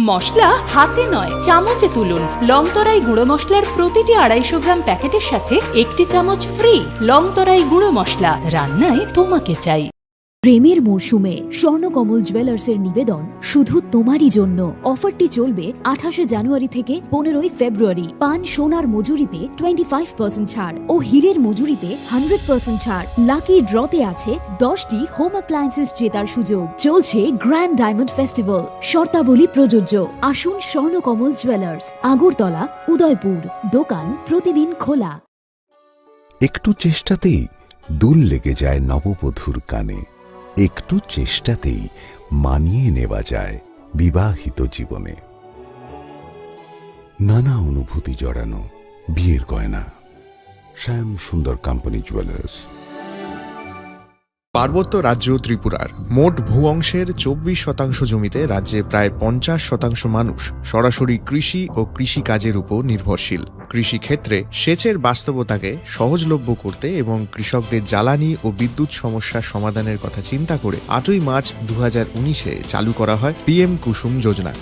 মশলা হাতে নয় চামচে তুলুন। লংতরাই গুঁড়ো মশলার প্রতিটি 250 গ্রাম প্যাকেটের সাথে 1টি চামচ ফ্রি। লংতরাই গুঁড়ো মশলা, রান্নায় তোমাকে চাই। প্রেমের মরশুমে স্বর্ণকমল জুয়েলার্সের নিবেদন শুধু তোমারই জন্য। অফারটি চলবে 28 জানুয়ারি থেকে 15 ফেব্রুয়ারি। পান সোনার মজুরিতে 25% ছাড় ও হীরের মজুরিতে 100% ছাড়। লাকি ড্রতে আছে 10টি হোম অ্যাপ্লায়েন্সেস জেতার সুযোগ। চলছে গ্র্যান্ড ডায়মন্ড ফেস্টিভ্যাল, শর্তাবলী প্রযোজ্য। আসুন স্বর্ণকমল জুয়েলার্স, আগরতলা, উদয়পুর। দোকান প্রতিদিন খোলা। একটু চেষ্টাতেই দুল লেগে যায় নববধূর কানে। একটু চেষ্টাতেই মানিয়ে নেওয়া যায় বিবাহিত জীবনে। নানা অনুভূতি জড়ানো বিয়ের গয়না। শ্যাম সুন্দর কোম্পানি জুয়েলার্স। পার্বত্য রাজ্য ত্রিপুরার মোট ভূ অংশের 24% জমিতে রাজ্যে প্রায় 50% মানুষ সরাসরি কৃষি ও কৃষিকাজের উপর নির্ভরশীল। কৃষিক্ষেত্রে সেচের বাস্তবতাকে সহজলভ্য করতে এবং কৃষকদের জ্বালানি ও বিদ্যুৎ সমস্যা সমাধানের কথা চিন্তা করে 8ই মার্চ 2019-এ চালু করা হয় PM কুসুম যোজনা,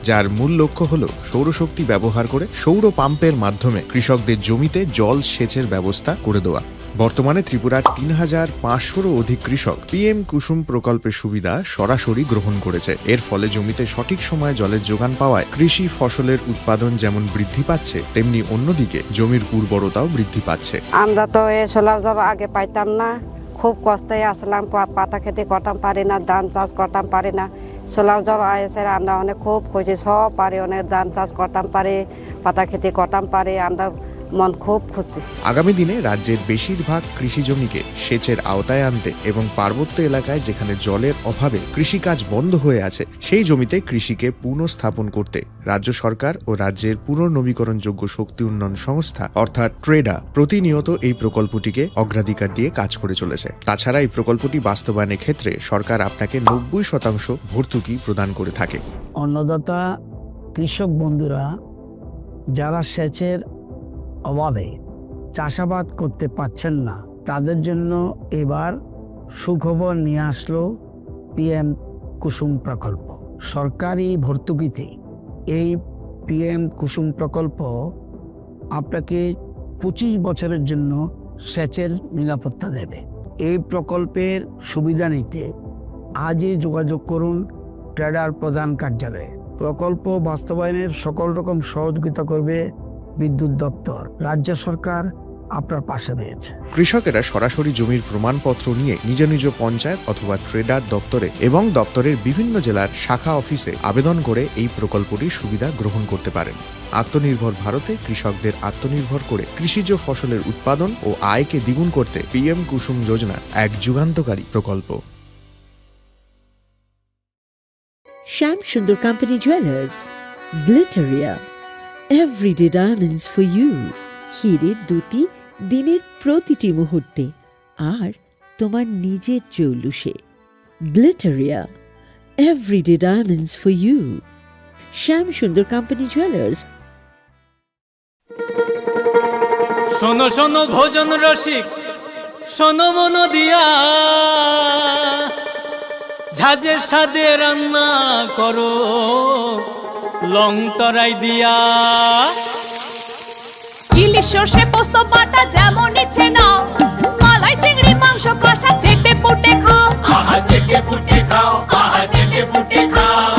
যার মূল লক্ষ্য হল সৌরশক্তি ব্যবহার করে সৌর পাম্পের মাধ্যমে কৃষকদের জমিতে জল সেচের ব্যবস্থা করে দেওয়া। বর্তমানে ত্রিপুরার 3500-রও অধিক কৃষক PM কুসুম প্রকল্পের সুবিধা সরাসরি গ্রহণ করেছে। এর ফলে জমিতে সঠিক সময়ে জলের যোগান পাওয়ায় কৃষি ফসলের উৎপাদন যেমন বৃদ্ধি পাচ্ছে, তেমনি অন্যদিকে জমির উর্বরতাও বৃদ্ধি পাচ্ছে। আমরা তো এই সোলার জল আগে পাইতাম না, খুব কষ্টে আসলাম, পাতা খেতে করতাম পারি না, ধান চাষ করতাম পারি না। সোলার জল এসে আমরা অনেক খুব খুশি, সব পারি, অনেক ধান চাষ করতাম পারি, পাতা খেতে করতাম পারি, আমরা মন খুব খুশি। আগামী দিনে রাজ্যের বেশিরভাগ কৃষি জমিকে সেচের আওতায় আনতে এবং পার্বত্য এলাকায় যেখানে জলের অভাবে কৃষিকাজ বন্ধ হয়ে আছে, সেই জমিতে কৃষিকে পুনঃস্থাপন করতে রাজ্য সরকার ও রাজ্যের পুনর্নবীকরণযোগ্য শক্তি উন্নয়ন সংস্থা অর্থাৎ ট্রেডা প্রতিনিয়ত এই প্রকল্পটিকে অগ্রাধিকার দিয়ে কাজ করে চলেছে। তাছাড়া এই প্রকল্পটি বাস্তবায়নের ক্ষেত্রে সরকার আপনাকে 90% ভর্তুকি প্রদান করে থাকে। অন্নদাতা কৃষক বন্ধুরা যারা সেচের অভাবে চাষাবাদ করতে পারছেন না, তাদের জন্য এবার সুখবর নিয়ে আসলো PM কুসুম প্রকল্প। সরকারি ভর্তুকিতে এই PM কুসুম প্রকল্প আপনাকে 25 বছরের জন্য সেচের নিরাপত্তা দেবে। এই প্রকল্পের সুবিধা নিতে আজই যোগাযোগ করুন ট্রেডার প্রধান কার্যালয়ে। প্রকল্প বাস্তবায়নের সকল রকম সহযোগিতা করবে বিদ্যুৎ দপ্তর। রাজ্য সরকার আপনার পাশে রয়েছে। কৃষকেরা সরাসরি জমির প্রমাণপত্র নিয়ে নিজ নিজ পঞ্চায়েত অথবা ট্রেডার দপ্তরে এবং দপ্তরের বিভিন্ন জেলার শাখা অফিসে আবেদন করে এই প্রকল্পটির সুবিধা গ্রহণ করতে পারেন। আত্মনির্ভর ভারতে কৃষকদের আত্মনির্ভর করে কৃষিজ ফসলের উৎপাদন ও আয়কে দ্বিগুণ করতে PM কুসুম যোজনা এক যুগান্তকারী প্রকল্প। Shyam Sundar company jewellers, Glitteria, everyday diamonds for you. হীরের দুটি দিনের প্রতিটি মুহূর্তে আর তোমার নিজের জৌলুসে। Glitteria, everyday diamonds for you. Shyam Sundar company jewellers. শোনো শোনো ভোজন রসিক, শোনো মন দিয়া, ঝাঁঝের স্বাদে রান্না করো লং তরাই দিয়া। ইলিশ সর্ষে পোস্ত বাটা যেমন ইচ্ছে নাও, মালাই চিংড়ি মাংস কষা চেটে পুটে খাও, আহা চেটে পুটে খাও, আহা চেটে পুটে খাও।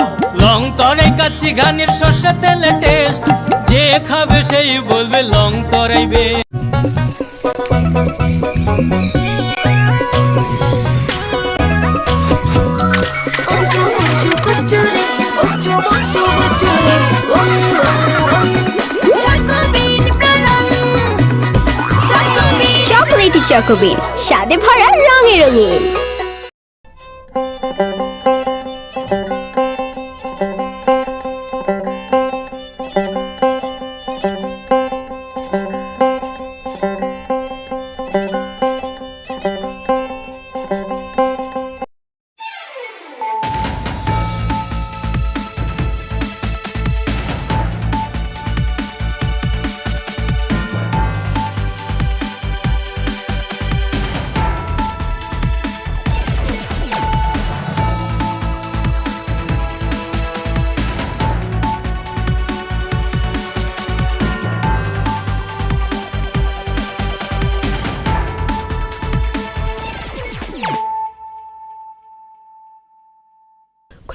লং তরাই কাচ্চি ঘানির সর্ষে তেলে টেস্ট, যে খাবে সেই বলবে লং তরাইবে। চকোলেটি চকোবিন, স্বাদে ভরা রঙে রঙিন।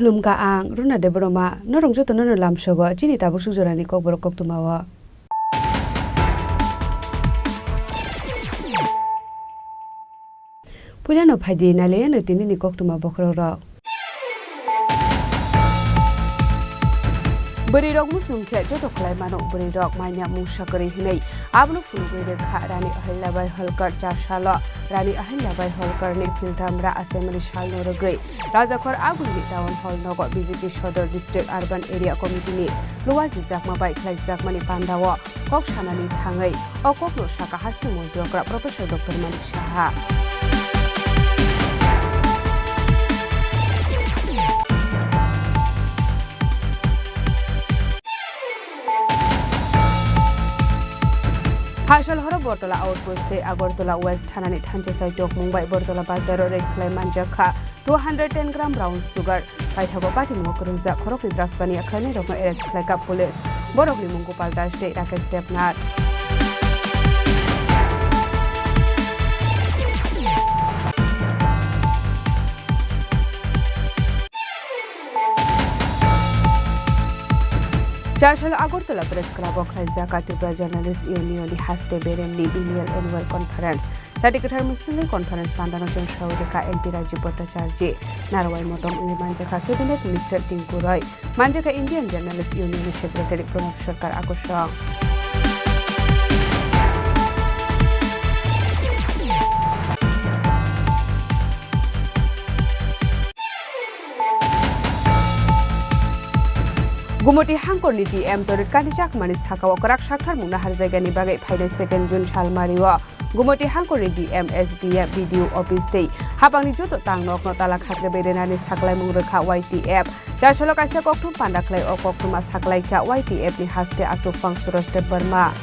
खुलुमगा आं रुना देबरमा नरं जतो नर लामसगो चिनि ताबु सुजरानि kokborok koktumawa पुलानो फाइदि नाले न तिनि koktuma bokrora Berirok musungke joto khlai mano berirok manya musakari hinai abnu fulgoi kha rani ahilyabai holkar charsalo rani ahilyabai holkar ni filtamra assembly shalno rogai rajakhor aguni town hall nogo BJP shodor district urban area committee ni luwaji jakma bai khlai jakmani pandawo kok sanani thangai okokno saka hasri montriokra professor dr Malik Saha Hashal horo Bortola outpost Agortola West Hanani Thanche Saitok Mumbai Bortola Bazaro Red Clayman Jakha 210 gram brown sugar Paithago Party Mokurunza Korok Draspani Akhane Rokno Arrest Klaka Police Borogli Mungu Paldash State Rakesh Stepnat Chashal Agortola Press Club of Khazaka Tripura Journalist Union Haste Beremli Biennial Annual Conference. Chadikatar Muslim Conference Pandano Jon Shaurika LP Rajipota Charji Narawai Motom Manjaka Cabinet Minister Tinku Roy Manjaka Indian Journalist Union Secretary Pranab Sarkar Akosha Gumoti Hangkoni DM Torit Kanijak Manis Hakawa Korak Shakar Muna Harzagani Bagay Paida 2nd June Shalmariwa Gumoti Hangkoni DM SDF Video Office Day Habang Juto Tang Nok Notala Khakre Berenani Saklai Mungrekha YTF Jasholo Kaisa Koktu Pandaklai o Koktu Mas Haklai Ka YTF ni Haste Asufang Suroste Burma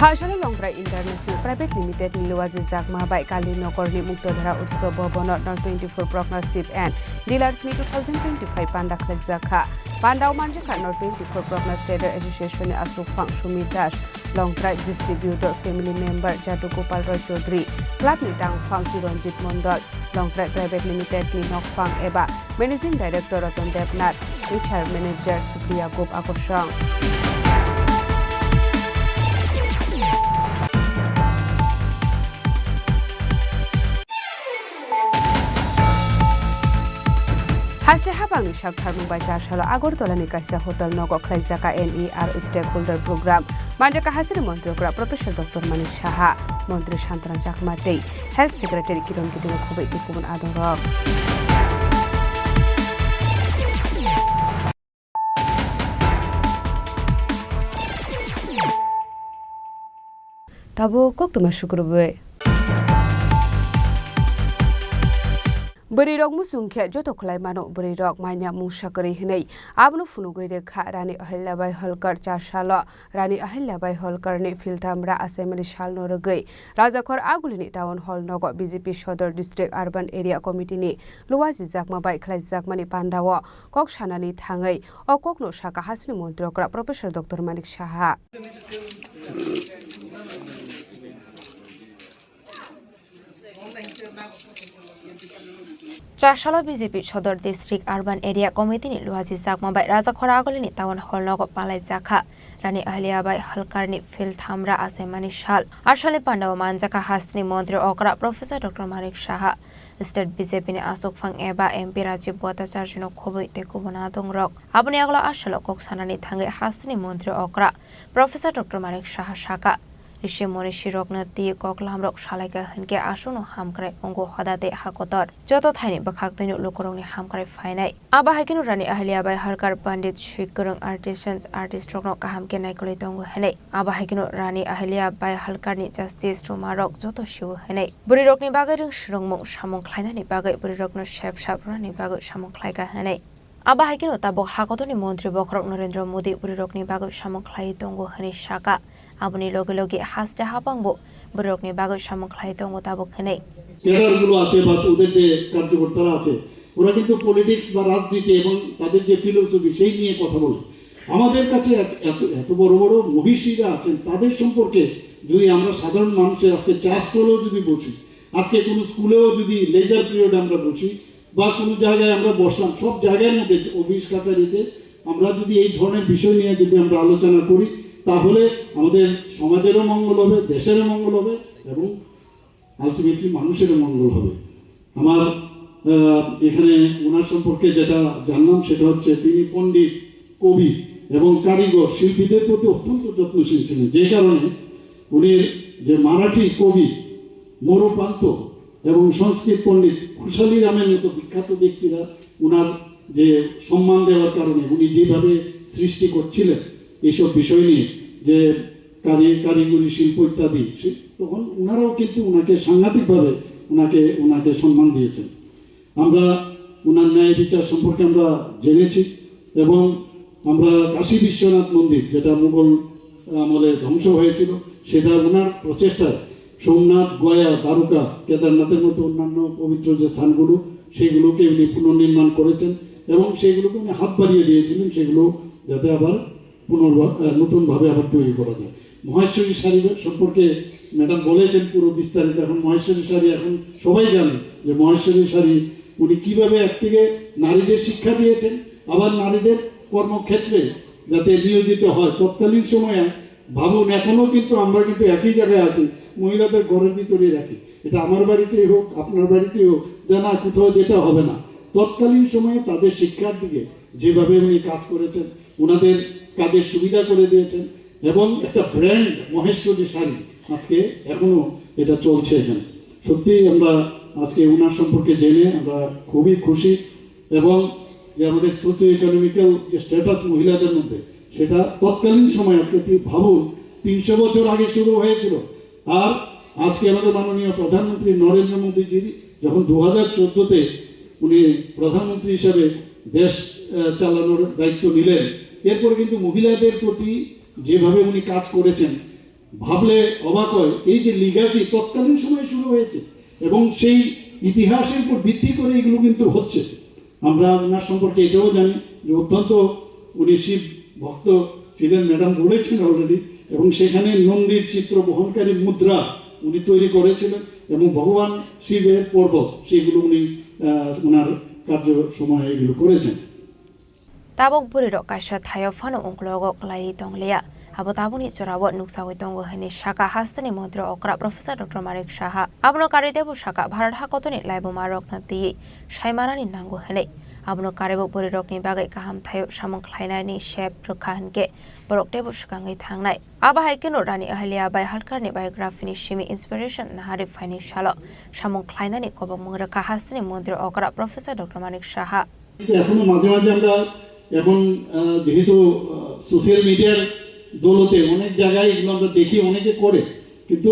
Hashalo Longtrai International Private Limited Niluwaji Jakma by Kali Nokorni Muktodhara Utsav Bhavanot 24 Partnership and Dealers Meet 2025 Pandakhle Jakha Pandau Manjaka 24 Partners Trader Association Asufang Sumit Dash Longtrai Distributor Family Member Jatu Gopal Roy Chaudhary Club Nitang Fang Kironjit Mondol Longtrai Private Limited Ninok Fang Eba Managing Director Ratan Devnath HR Manager Supriya Gop Akoshang Haste Habang Shakhar Mumbai Chashalo Agortola Nikasia Hotel Nogo Khlaizaka NER Stakeholder Program Manjaka Hasri Montriokra Professor Dr Malik Saha Montri Shantran Jakmatei Health Secretary Kiron Kitino Khubei Tikubun Adorok Tabo Koktuma Shukurbe Berirok musungke joto khlai mano berirok manya musakari hinai abnu funugoi rekha rani ahilyabai holkar charsalo rani ahilyabai holkar ni filtamra assembly shalno rogai rajakhor agulini town hall nogo BJP shodor district urban area committee ni luwaji jakma bai khlai jakmani pandawo kok sanani thangai o kokno saka hasni montriokra professor dr Malik Saha Charshala BJP Shodor District Urban Area Committee ni Luhaji Jakma bai Rajakhor agolini Town Hall nogo Palai Jakha Rani Ahilyabai Holkarni Field Hamra Assembly Shal Arshali Pandawa Manjaka Hastni Montri Okra Professor Dr Malik Saha State BJP ni Asok Fang Eba MP Rajiv Bhattacharya no Khoboi Tekubona Dongrok Abuni agla Ashalo Kok Sanani Thangai Hastni Montri Okra Professor Dr Malik Saha Shaka Rishi Morishi Rokna Ti Koklam Rok Shalaika Henke Ashuno Hamkrai Ongo Hadate Hakotor Joto Thaini Bakhak Tinu Lokorongni Hamkrai Fainai Aba Hakinu Rani Ahilyabai Harkar Pandit Shwikurung Artisans Artist Rokno Kahamke Naikoli Tongo Henai Aba Hakinu Rani Ahilyabai Halkarni Justice Romarok Joto Shivu Henai Buri Rokni Bagai Rung Shrungmung Shamong Klainani Bagai Buri Rokno Shep Shap Rani Bagai Shamong Klaika Henai Aba Hakinu Tabok Hakotoni Montri Bokrok Narendra Modi Buri Rokni Bagai Shamong Klai Tongo Henai Shaka Abuni Logi Haste Habangbo Burokni Bago Shamong Klai Tongo Tabok Henai ক্যাডারগুলো আছে বা ওদের যে কার্যকর্তারা আছে ওরা কিন্তু politics বা রাজনীতি এবং তাদের যে ফিলোসফি সেই নিয়ে কথা বলে আমাদের কাছে এত বড় বড় মহিষীরা আছেন, তাদের সম্পর্কে যদি আমরা সাধারণ মানুষের আজকে চাষ করেও যদি বসি, আজকে কোনো স্কুলেও যদি লেজার পিরিয়ড আমরা বসি বা কোনো জায়গায় আমরা বসলাম, সব জায়গার মধ্যে অফিস কাছারিতে আমরা যদি এই ধরনের বিষয় নিয়ে যদি আমরা আলোচনা করি, তাহলে আমাদের সমাজেরও মঙ্গল হবে, দেশেরও মঙ্গল হবে এবং আলটিমেটলি মানুষেরও মঙ্গল হবে। আমার এখানে ওনার সম্পর্কে যেটা জানলাম সেটা হচ্ছে তিনি পণ্ডিত, কবি এবং কারিগর, শিল্পীদের প্রতি অত্যন্ত যত্নশীল ছিলেন, যে কারণে উনি যে মারাঠি কবি মোরপান্ত এবং সংস্কৃত পণ্ডিত খুশালী রামের মতো বিখ্যাত ব্যক্তিরা ওনার যে সম্মান দেওয়ার কারণে উনি যেভাবে সৃষ্টি করছিলেন এইসব বিষয় নিয়ে, যে কারিগরি শিল্প ইত্যাদি, তখন ওনারাও কিন্তু ওনাকে সাংঘাতিকভাবে ওনাকে সম্মান দিয়েছেন। আমরা ওনার ন্যায় বিচার সম্পর্কে আমরা জেনেছি এবং আমরা কাশী বিশ্বনাথ মন্দির, যেটা মুঘল আমলে ধ্বংস হয়েছিল, সেটা ওনার প্রচেষ্টায় সোমনাথ, গয়া, দ্বারকা, কেদারনাথের মতো অন্যান্য পবিত্র যে স্থানগুলো সেগুলোকে উনি পুনর্নির্মাণ করেছেন এবং সেগুলোকে উনি হাত বাড়িয়ে দিয়েছিলেন, সেগুলো যাতে আবার নতুনভাবে আবার তৈরি করা যায়। মহেশ্বরী শাড়ি সম্পর্কে ম্যাডাম বলেছেন পুরো বিস্তারিত। এখন মহেশ্বরী শাড়ি এখন সবাই জানে যে মহেশ্বরী শাড়ি উনি কিভাবে একদিকে নারীদের শিক্ষা দিয়েছেন, আবার নারীদের কর্মক্ষেত্রে যাতে নিয়োজিত হয়। তৎকালীন সময়ে ভাবুন, এখনো কিন্তু আমরা কিন্তু একই জায়গায় আছি, মহিলাদের ঘরের ভিতরে রাখি, এটা আমার বাড়িতেই হোক আপনার বাড়িতেই হোক, জানা কোথাও যেতে হবে না। তৎকালীন সময়ে তাদের শিক্ষার দিকে যেভাবে উনি কাজ করেছেন, ওনাদের কাজের সুবিধা করে দিয়েছেন এবং একটা ব্র্যান্ড মহেশ্বরী শাড়ি আজকে এখনো এটা চলছে এখানে। সত্যি আমরা আজকে ওনার সম্পর্কে জেনে আমরা খুবই খুশি এবং যে আমাদের সোশিও ইকোনমিক্যাল যে স্ট্যাটাস মহিলাদের মধ্যে, সেটা তৎকালীন সময় আজকে ভাবুন 300 বছর আগে শুরু হয়েছিল, আর আজকে আমাদের মাননীয় প্রধানমন্ত্রী নরেন্দ্র মোদীজি যখন 2014-তে উনি প্রধানমন্ত্রী হিসাবে দেশ চালানোর দায়িত্ব নিলেন, এরপরে কিন্তু মহিলাদের প্রতি যেভাবে উনি কাজ করেছেন ভাবলে অবাক হয়। এই যে লিগাসি তৎকালীন সময়ে শুরু হয়েছে এবং সেই ইতিহাসের উপর ভিত্তি করে এগুলো কিন্তু হচ্ছে। আমরা ওনার সম্পর্কে এটাও জানি যে অত্যন্ত উনি শিব ভক্ত ছিলেন, ম্যাডাম বলেছেন অলরেডি, এবং সেখানে নন্দীর চিত্র বহনকারী মুদ্রা উনি তৈরি করেছিলেন এবং ভগবান শিবের পর্বত সেগুলো উনি ওনার কার্য সময়ে এগুলো করেছেন। Tabok burirok kaisa thayo phano ongklogok lai tongleya abo tabuni chorawo nuksagoi tongo hene shaka hastani mantri okra Professor Dr. Manik Saha abno karidebo shaka bharat hakotoni laibo marok nati shaimarani nango hene abno karebo burirok ni bagai kaham thayo samong khlainani shep rokhanke borok debo shukangai thangnai aba haikeno rani ahliya bai halkarni biography ni shimi inspiration nahari financial samong khlainani kobok mungra kahastani mantri okra Professor Dr. Manik Saha এখনো মাঝে মাঝে আমরা এখন যেহেতু social মিডিয়ার দৌলতে অনেক জায়গায় এগুলো আমরা দেখি, অনেকে করে, কিন্তু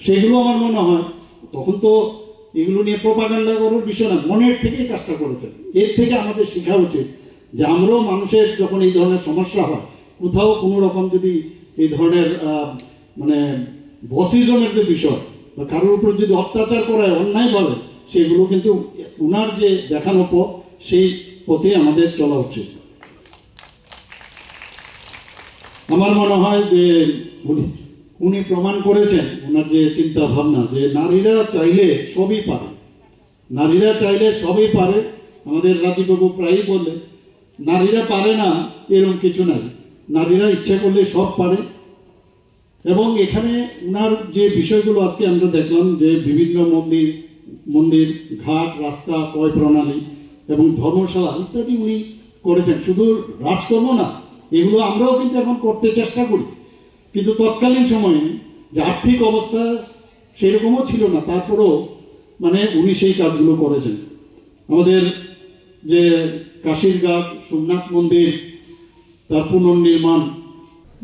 সেগুলো আমার মনে হয় তখন তো এগুলো নিয়ে প্রপাগান্ডা করার বিষয় না, মনের থেকেই কাজটা করেছেন। এর থেকে আমাদের শেখা উচিত যে আমরাও মানুষের যখন এই ধরনের সমস্যা হয়, কোথাও কোনো রকম যদি এই ধরনের মানে বসিজমের যে বিষয় বা কারোর উপর যদি অত্যাচার করা হয় অন্যায়ভাবে, সেগুলো কিন্তু ওনার যে দেখানো পথ সেই পথে আমাদের চলা উচিত। আমার মনে হয় যে উনি প্রমাণ করেছেন ওনার যে চিন্তা ভাবনা যে নারীরা চাইলে সবই পারে, নারীরা চাইলে সবই পারে। আমাদের রাজীববাবু প্রায়ই বললেন নারীরা পারে না এরকম কিছু নাই, নারীরা ইচ্ছা করলে সব পারে। এবং এখানে ওনার যে বিষয়গুলো আজকে আমরা দেখলাম যে বিভিন্ন মন্দির ঘাট, রাস্তা, পয় প্রণালী এবং ধর্মশালা ইত্যাদি উনি করেছেন। শুধু রাজকর্ম না, এগুলো আমরাও কিন্তু এখন করতে চেষ্টা করি, কিন্তু তৎকালীন সময়ে যে আর্থিক অবস্থা সেরকমও ছিল না, তারপরেও মানে উনি সেই কাজগুলো করেছেন। আমাদের যে কাশীর ঘাট, সোমনাথ মন্দির, তার পুনর্নির্মাণ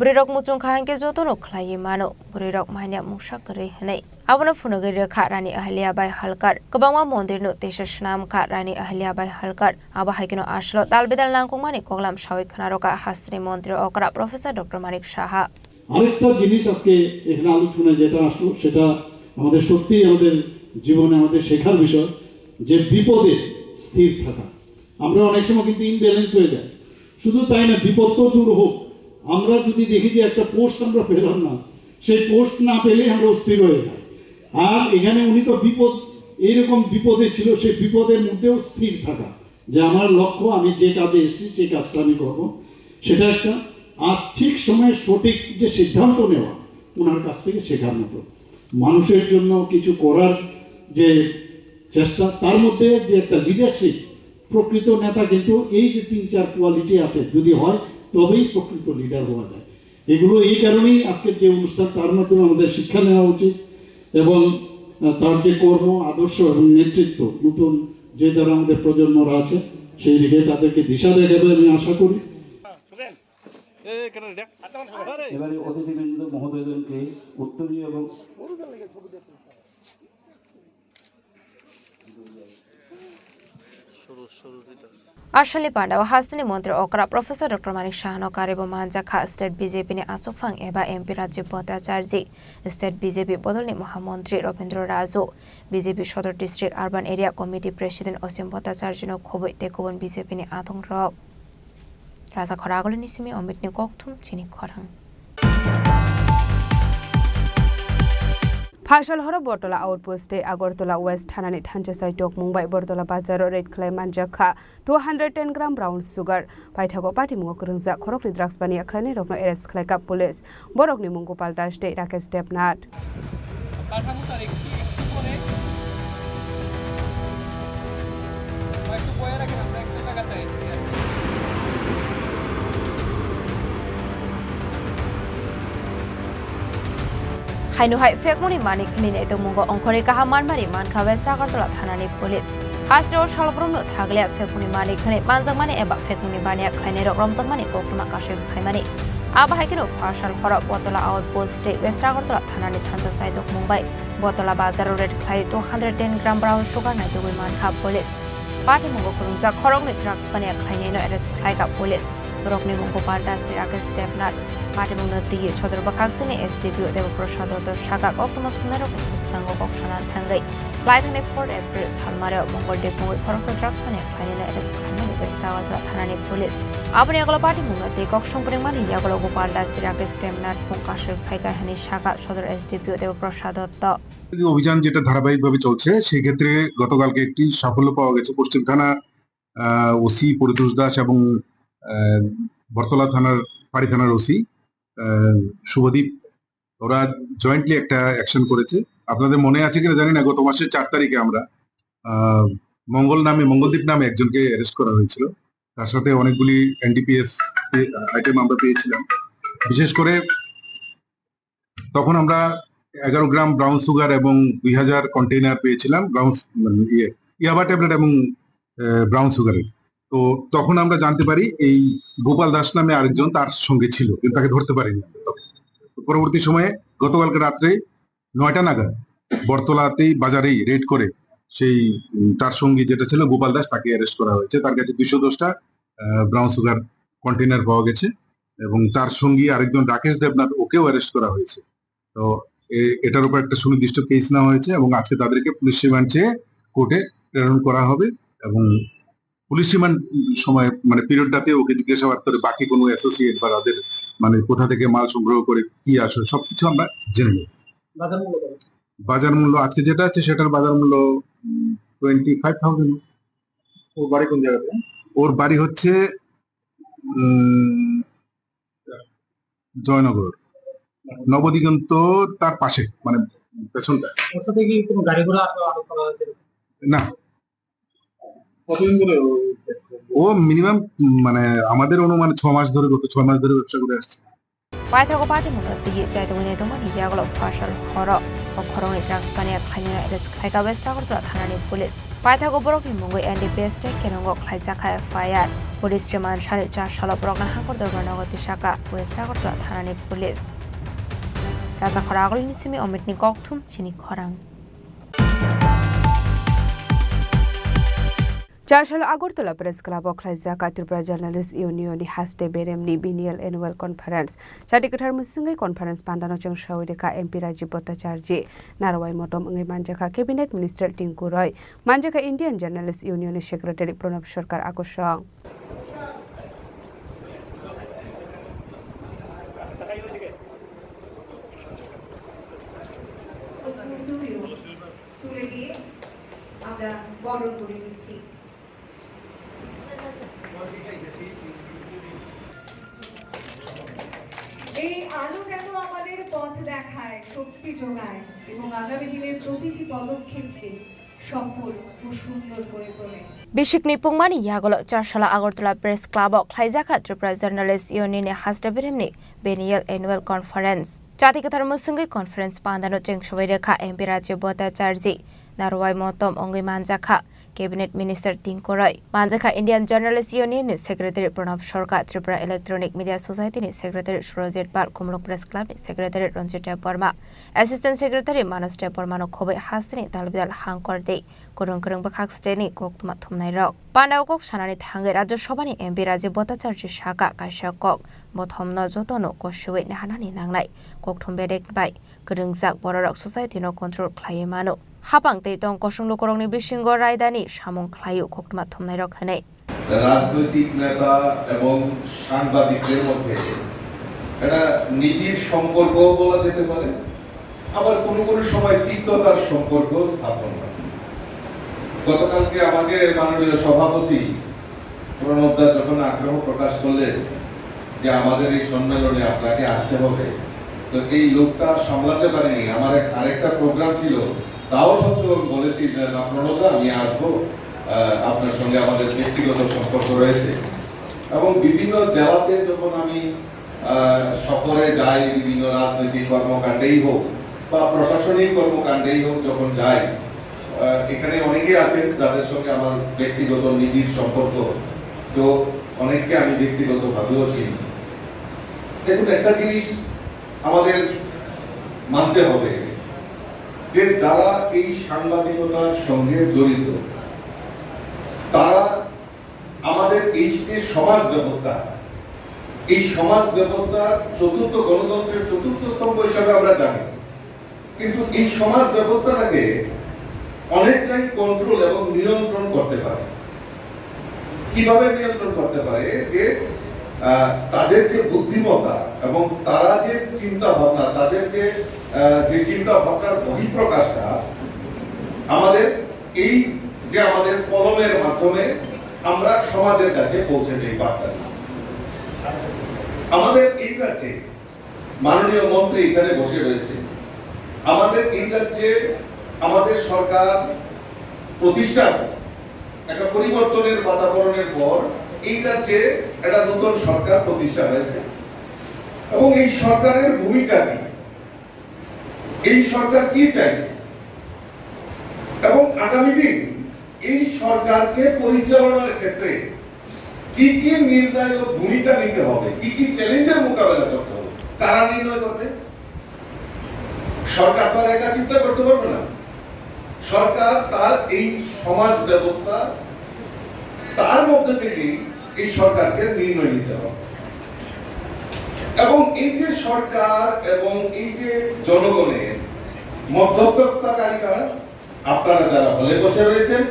Burirok muchung khangke jotono khlai mano burirok mahnya mungsak kare hanai abono phunogei rekha rani ahliya bai halkar kobangma mondir no tesha snam kha rani ahliya bai halkar aba haikeno aslo dalbedal nangkong mani koglam shawai khanaroka hastri mantri okra Professor Dr. Manik Saha আরেকটা জিনিস আজকে এখানে আলোচনায় যেটা আসলো সেটা আমাদের সত্যি আমাদের জীবনে আমাদের শেখার বিষয়, যে বিপদে স্থির থাকা। আমরা অনেক সময় কিন্তু ইমব্যালেন্স হয়ে যায়, শুধু তাই না, বিপদ তো দূর হোক, আমরা যদি দেখি যে একটা পোস্ট আমরা পেলাম না, সেই পোস্ট না পেলে আমরা অস্থির হয়ে যাই। আর এখানে উনি তো বিপদ, এইরকম বিপদে ছিল, সেই বিপদের মধ্যেও স্থির থাকা, যে আমার লক্ষ্য, আমি যে কাজে এসেছি সেই কাজটা আমি করবো, সেটা একটা। আর ঠিক সময়ে সঠিক যে সিদ্ধান্ত নেওয়া, ওনার কাছ থেকে শেখার মতো, মানুষের জন্য কিছু করার যে চেষ্টা, তার মধ্যে যে একটা লিডারশিপ, প্রকৃত নেতা কিন্তু এই যে 3-4 কোয়ালিটি আছে, যদি হয় তবেই প্রকৃত লিডার হওয়া যায়। এগুলো এই কারণেই আজকের যে অনুষ্ঠান, তার মাধ্যমে আমাদের শিক্ষা নেওয়া উচিত, এবং তার যে কর্ম আদর্শ এবং নেতৃত্ব, নতুন যে যারা আমাদের প্রজন্মরা আছে সেই দিকে তাদেরকে দিশা দেখাবে আমি আশা করি। এবারে অতিথিবৃন্দ মহোদয়দেরকে উত্তরীয় এবং Arshali Panda wa hastini mantri okra Professor Dr. Manik Shahnokar ebo manjakha State BJP ni Asufang eba MP Rajib Bhattacharji State BJP bodolni Mahamantri Robindra Rajo BJP Shodor District Urban Area Committee President Osim Bhattacharji no khoboi tekobon BJP ni Adong Rok Raja Khoragol ni simi Omit ni Kokthum Chini Khorang Phashal horo Bortola outpost Agortola West Hanani Thanchasai Tok Mumbai Bortola Bazar Red Clay Manjakha 210 gram brown sugar Paithago Party Mungo Kurungza Korokli Drugs Bani Aklani Rokno Eres Kleka Police Borokni Mungo Paltash Day Rakesh Stepnat Hainu hai fekmoni manik khini nei to mungo ongkhore kaha manmari mankha West Agartala thanani police Hastro shalbromno thagle fekmoni manik khini manjangmani eba fekmoni bania khaine rok romjangmani koktuma kashe khaimani aba haikino Phashal hora Bortola outpost West Agartala thanani thanja saidok Mumbai Bortola bazar red khai 210 gram brown sugar nai to mankha police party mungo kurungja khorongni drugs bania khaine no arrest khaika police Rokni mungo paltas Rakesh Stepnat Party Munati Chodor Bakaksini SDPO Devaprasad Shaka Okuma Tunero Sango Bokshanan Tangai Flight on 4 April Halmara Mongol Depo Koroso Drugs Pane Planina Eres Kamani Vestawa Tanani Police Abaniagolo Party Munati Kokshon Primani Yagolo Paltas Rakesh Stepnat Punkashir Faika Hani Shaka Shodor SDPO Devaprasad অভিযান যেটা ধারাবাহিকভাবে চলছে সেই ক্ষেত্রে গতকালকে একটি সাফল্য পাওয়া গেছে পশ্চিম থানা ওসি পরিতোষ দাস এবং বর্তলা থানার পাড়ি থানার ওসি শুভদীপ ওরা জয়েন্টলি একটা অ্যাকশন করেছে আপনাদের মনে আছে কিনা জানি না গত মাসের 4 তারিখে আমরা মঙ্গলদ্বীপ নামে একজনকে অ্যারেস্ট করা হয়েছিল তার সাথে অনেকগুলি এনডিপিএস আইটেম আমরা পেয়েছিলাম বিশেষ করে তখন আমরা 11 গ্রাম ব্রাউন সুগার এবং 2000 কন্টেইনার পেয়েছিলাম ব্রাউন ইয়াবা ট্যাবলেট এবং ব্রাউন সুগারের তো তখন আমরা জানতে পারি এই গোপাল দাস নামে আরেকজন তার সঙ্গে ছিল কিন্তু তাকে ধরতে পারিনি পরবর্তী সময়ে গতকালকে রাত্রে 9টা নাগাদ বর্তলাতেই বাজারেই রেড করে সেই তার সঙ্গী যেটা ছিল গোপাল দাস তাকে অ্যারেস্ট করা হয়েছে তার কাছে 210টা ব্রাউন সুগার কন্টেইনার পাওয়া গেছে এবং তার সঙ্গী আরেকজন রাকেশ দেবনাথ ওকেও অ্যারেস্ট করা হয়েছে তো এটার উপর একটা সুনির্দিষ্ট কেস নেওয়া হয়েছে এবং আজকে তাদেরকে পুলিশ রিমান্ড চেয়ে কোর্টে প্রেরণ করা হবে এবং পুলিশ রিমান্ড সময় মানে পিরিয়ডটাতে ওকে জিজ্ঞাসাবাদ করে বাকি কোনো অ্যাসোসিয়েট বা তাদের মানে কোথা থেকে মাল সংগ্রহ করে কি আসলে সবকিছু আমরা জেনে নেব বাজার মূল্য আজকে যেটা আছে সেটার বাজার মূল্য 25,000 ওর বাড়ি কোন জায়গাতে ওর বাড়ি হচ্ছে জয়নগর নবদিগন্ত তার পাশে মানে পেছনটা ওর সাথে কি কোনো গাড়ি ঘোড়া আরো করা হয়েছে না ও মিনিমাম মানে আমাদের অনুমান 6 মাস ধরে গত 6 মাস ধরে ব্যবসা করে আসছে Paithago Party Munati Jaitawine Domani Yagolo Phashal Horo Okoroni Drugs Bani Aklani Eres Kaika West Agartala Thanani Police Paithago Borokni Mungo NDPS Kenongo Khaisaka Fire Police Remand Shari Jashalo Brogan Hakor Dorbanogoti Shaka West Agartala Thanani Police Raja Khoragol Nisimi Omitni Kokthum Chini Khorang Chashal Agortola Press Club Oklaizaka Tripura Journalist Union Haste Beremni Biennial Annual Conference Chatikathar Musungai Conference Pandano Changshawideka MP Rajib Bhattacharji Narawai Motom Ngai Manjaka Cabinet Minister Tinku Roy Manjaka Indian Journalist Union Secretary Pranab Sarkar Akoshang আমরা বরণ করে নিচ্ছি। এই আলো যেন আমাদের পথ দেখায়, শক্তি যোগায় এবং আগামী দিনের প্রতিটি পদক্ষেপকে সফল ও সুন্দর করে তোলে। Bishik Nipungmani Yagolo Charshala Agartala Press Club of Klaizaka Tripura Journalist Union Hastabiremni Biennial Annual Conference. Chatikatар Musungi Conference Pandano Chengshovedeka MP Rajya Bota Charji Narwai Motom Ongi Manjaka Cabinet Minister Tinkorai Manjaka Indian Journalist Union Secretary Pranab Sarkar Tripura Electronic Media Society Secretary Surojit Pal Kumlok Press Club Secretary Ranjita Parma Assistant Secretary Manas Parmano Kobe Hasni Talbidal Hankorde Kurung Kurung Bakak Steni Koktuma Thumnai Rok Pandao Kok Shanani Thange Rajya Sobhani MP Rajya Bota Charji Shaka Kaisha Kok Bothomno Jotono Koshuwe Nahanani Nanglai Kokthum Bedek Bai Kurungzak Bororok Society no Control Klayemano Hapang Tong Kosung Korongni Bishingo Raidani Shamong Klayu Kokma Thumnai Rok Hane রাজনৈতিক নেতা এবং সাংবাদিকদের মধ্যে এটা নীতির সম্পর্ক বলা যেতে পারে, আবার কোনো কোনো সময় তিক্ততার সম্পর্ক স্থাপন হয়। গতকালকে আমাদের মাননীয় সভাপতি প্রণবদা যখন আগ্রহ প্রকাশ করলেন যে আমাদের এই সম্মেলনে আপনাকে আসতে হবে, তো এই লোকটা সামলাতে পারেনি। আমার আরেকটা প্রোগ্রাম ছিল, তাও সত্ত্বেও বলেছি না প্রণবদা আমি আসবো, আপনার সঙ্গে আমাদের ব্যক্তিগত সম্পর্ক রয়েছে। এবং বিভিন্ন জেলাতে যখন আমি সফরে যাই, বিভিন্ন রাজনৈতিক কর্মকাণ্ডেই হোক বা প্রশাসনিক কর্মকাণ্ডেই হোক, যখন যাই এখানে অনেকেই আছেন যাদের সঙ্গে আমার ব্যক্তিগত নিবিড় সম্পর্ক, তো অনেককে আমি ব্যক্তিগতভাবেও চিনি। দেখুন, একটা জিনিস আমাদের মানতে হবে যে যারা এই সাংবাদিকতার সঙ্গে জড়িত তারা আমাদের এই যে সমাজ ব্যবস্থা, এই সমাজ ব্যবস্থার চতুর্থ গণতন্ত্রের চতুর্থ স্তম্ভ হিসাবে আমরা জানি, কিন্তু এই সমাজ ব্যবস্থাটাকে অনেকটাই কন্ট্রোল এবং নিয়ন্ত্রণ করতে পারে। কিভাবে নিয়ন্ত্রণ করতে পারে? যে তাদের যে বুদ্ধিমত্তা এবং তারা যে চিন্তা ভাবনা, তাদের যে চিন্তা ভাবনার বহিঃপ্রকাশটা আমাদের এই যে আমাদের কলমের মাধ্যমে আমরা সমাজের কাছে পৌঁছে দিই বার্তা। আমাদের এই রাজ্যে মাননীয় মন্ত্রী এখানে বসে রয়েছে, আমাদের এই রাজ্যে আমাদের সরকার প্রতিষ্ঠার একটা পরিবর্তনের বাতাবরণের পর এই রাজ্যে একটা নতুন সরকার প্রতিষ্ঠা হয়েছে এবং এই সরকারের ভূমিকা কি, এই সরকার কি চাইছে এবং আগামী দিন এই সরকারকে পরিচালনার ক্ষেত্রে কি কি নির্ণায়ক ভূমিকা নিতে হবে, কি কি চ্যালেঞ্জের মোকাবেলা করতে হবে, কারা নির্ণয় করবে? সরকার তো একা চিন্তা করতে পারবে না। সরকার তার এই সমাজ ব্যবস্থা তার মধ্যে থেকেই এই সরকারকে নির্ণয় নিতে হবে এবং এই যে সরকার এবং এই যে জনগণের মধ্যস্থতাকারী কারা, আপনারা যারা হলে বসে রয়েছেন,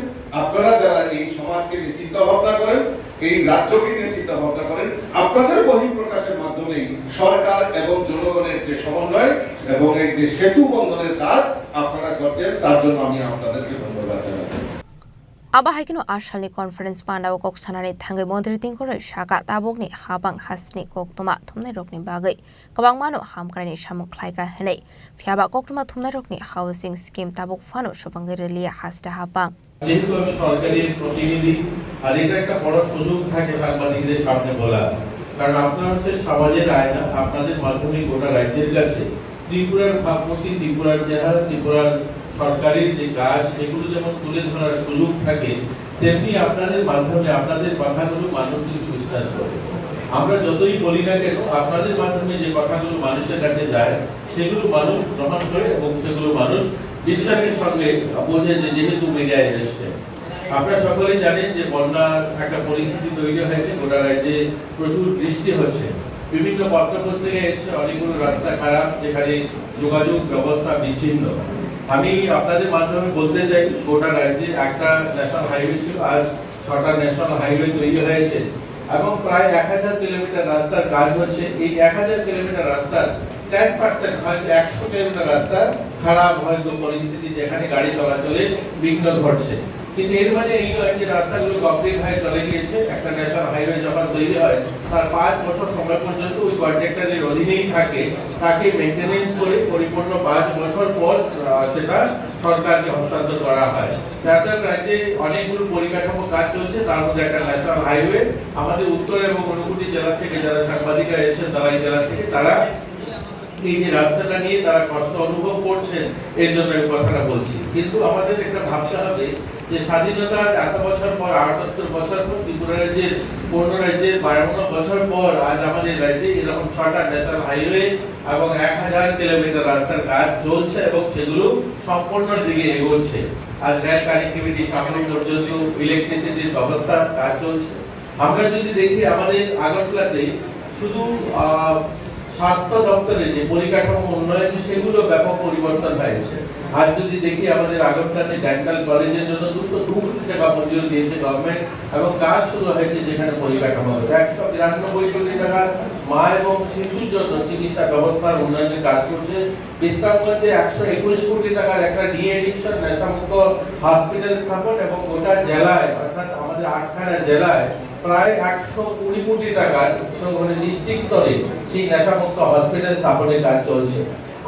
আপনারা যারা এই সমাজকে নিয়ে চিন্তা ভাবনা করেন, এই রাজ্যকে নিয়ে চিন্তা ভাবনা করেন, আপনাদের বহিঃপ্রকাশের মাধ্যমে সরকার এবং জনগণের যে সমন্বয় এবং এই যে সেতু বন্ধনের কাজ আপনারা করছেন, তার জন্য আমি আপনাদেরকে ধন্যবাদ জানাচ্ছি। Abahakino Ashalni Conference Pandao Kok Sanani Thangai Mondri Tinkore Shaka Tabogni Habang Hasni Koktuma Thumnai Rokni Bagai Kabang Mano Hamkrani Shamuk Klaika Hene Fiaba Koktuma Thumnai Rokni Housing Scheme Tabok Fano Shobangirelia Hasta Habang যেহেতু আমি সরকারি প্রতিনিধি আর এটা একটা বড় সুযোগ থাকে সাংবাদিকদের সামনে বলা, কারণ আপনারা হচ্ছে সমাজের আয়না, আপনাদের মাধ্যমে গোটা রাজ্যের কাছে ত্রিপুরার ভাবমূর্তি, ত্রিপুরার চেহারা, ত্রিপুরার সরকারের যে কাজ সেগুলো যেমন তুলে ধরার সুযোগ থাকে, তেমনি আপনাদের মাধ্যমে আপনাদের কথাগুলো মানুষ কিন্তু বিশ্বাস করে। আমরা যতই বলি না কেন, আপনাদের মাধ্যমে যে কথাগুলো মানুষের কাছে যায় সেগুলো মানুষ গ্রহণ করে এবং সেগুলো মানুষ বিশ্বাসের সঙ্গে বোঝে যে যেহেতু মিডিয়ায় এসছে। আপনারা সকলেই জানেন যে বন্যার একটা পরিস্থিতি তৈরি হয়েছে, গোটা রাজ্যে প্রচুর বৃষ্টি হচ্ছে, বিভিন্ন পত্রপত্রিকায় এসছে অনেকগুলো রাস্তা খারাপ, যেখানে যোগাযোগ ব্যবস্থা বিচ্ছিন্ন। আমি আপনাদের মাধ্যমে বলতে চাই, গোটা রাজ্যে একটা ন্যাশনাল হাইওয়ে ছিল, আজ 6টা ন্যাশনাল হাইওয়ে তৈরি হয়েছে এবং প্রায় 1000 কিলোমিটার রাস্তার কাজ হচ্ছে। এই 1000 কিলোমিটার রাস্তার 10% হয়তো 100 কিলোমিটার রাস্তার খারাপ হয়তো পরিস্থিতি যেখানে গাড়ি চলাচলে বিঘ্ন ঘটছে। কিন্তু এর মানে এই নয় যে রাস্তাগুলো কমপ্লিট হয়ে চলে গিয়েছে। একটা ন্যাশনাল হাইওয়ে যখন তৈরি হয় তার 5 বছর সময় পর্যন্ত ওই কন্ট্রাক্টরের অধীনেই থাকে, তাকে মেইনটেনেন্স করে পরিপূর্ণ 5 বছর পর সেটা সরকারকে হস্তান্তর করা হয়। যাতে রাজ্যে অনেকগুলো পরিকাঠামো কাজ চলছে, তার মধ্যে একটা ন্যাশনাল হাইওয়ে। আমাদের উত্তর এবং ঊনকোটি জেলা থেকে যারা সাংবাদিকরা এসেছেন তারাই জেলা থেকে, তারা এই যে রাস্তাটা নিয়ে তারা কষ্ট অনুভব করছেন, এর জন্য এই কথাটা বলছি। কিন্তু আমাদের একটা ভাবতে হবে যে স্বাধীনতার এত বছর পর, 78 বছর পর, ত্রিপুরা রাজ্যের 15 রাজ্যের 52 বছর পর আজ আমাদের রাজ্যে এরকম 6টা ন্যাশনাল হাইওয়ে এবং 1000 কিলোমিটার রাস্তার কাজ চলছে এবং সেগুলো সম্পূর্ণ দিকে এগোচ্ছে। আজ রেল কানেক্টিভিটি সামনে পর্যন্ত ইলেকট্রিসিটির ব্যবস্থা কাজ চলছে। আমরা যদি দেখি আমাদের আগরতলাতে শুধু স্বাস্থ্য দপ্তরের যে পরিকাঠামো উন্নয়ন সেগুলো ব্যাপক পরিবর্তন হয়েছে। আর যদি দেখি আমাদের আগরতলাতে ডেন্টাল কলেজের জন্য 202 কোটি টাকা মঞ্জুর দিয়েছে গভর্নমেন্ট এবং কাজ শুরু হয়েছে যেখানে পরিকাঠামো 192 কোটি টাকা মা এবং শিশুর জন্য চিকিৎসা ব্যবস্থার উন্নয়নের কাজ করছে। বিশ্রামগঞ্জে 121 কোটি টাকার একটা ডি এডিকশন নেশামুক্ত হসপিটাল স্থাপন এবং গোটা জেলায় অর্থাৎ আমাদের 8খানা জেলায় প্রায় 120 কোটি টাকার ডিস্ট্রিক্ট স্তরে সেই নেশামুক্ত হসপিটাল স্থাপনের কাজ চলছে।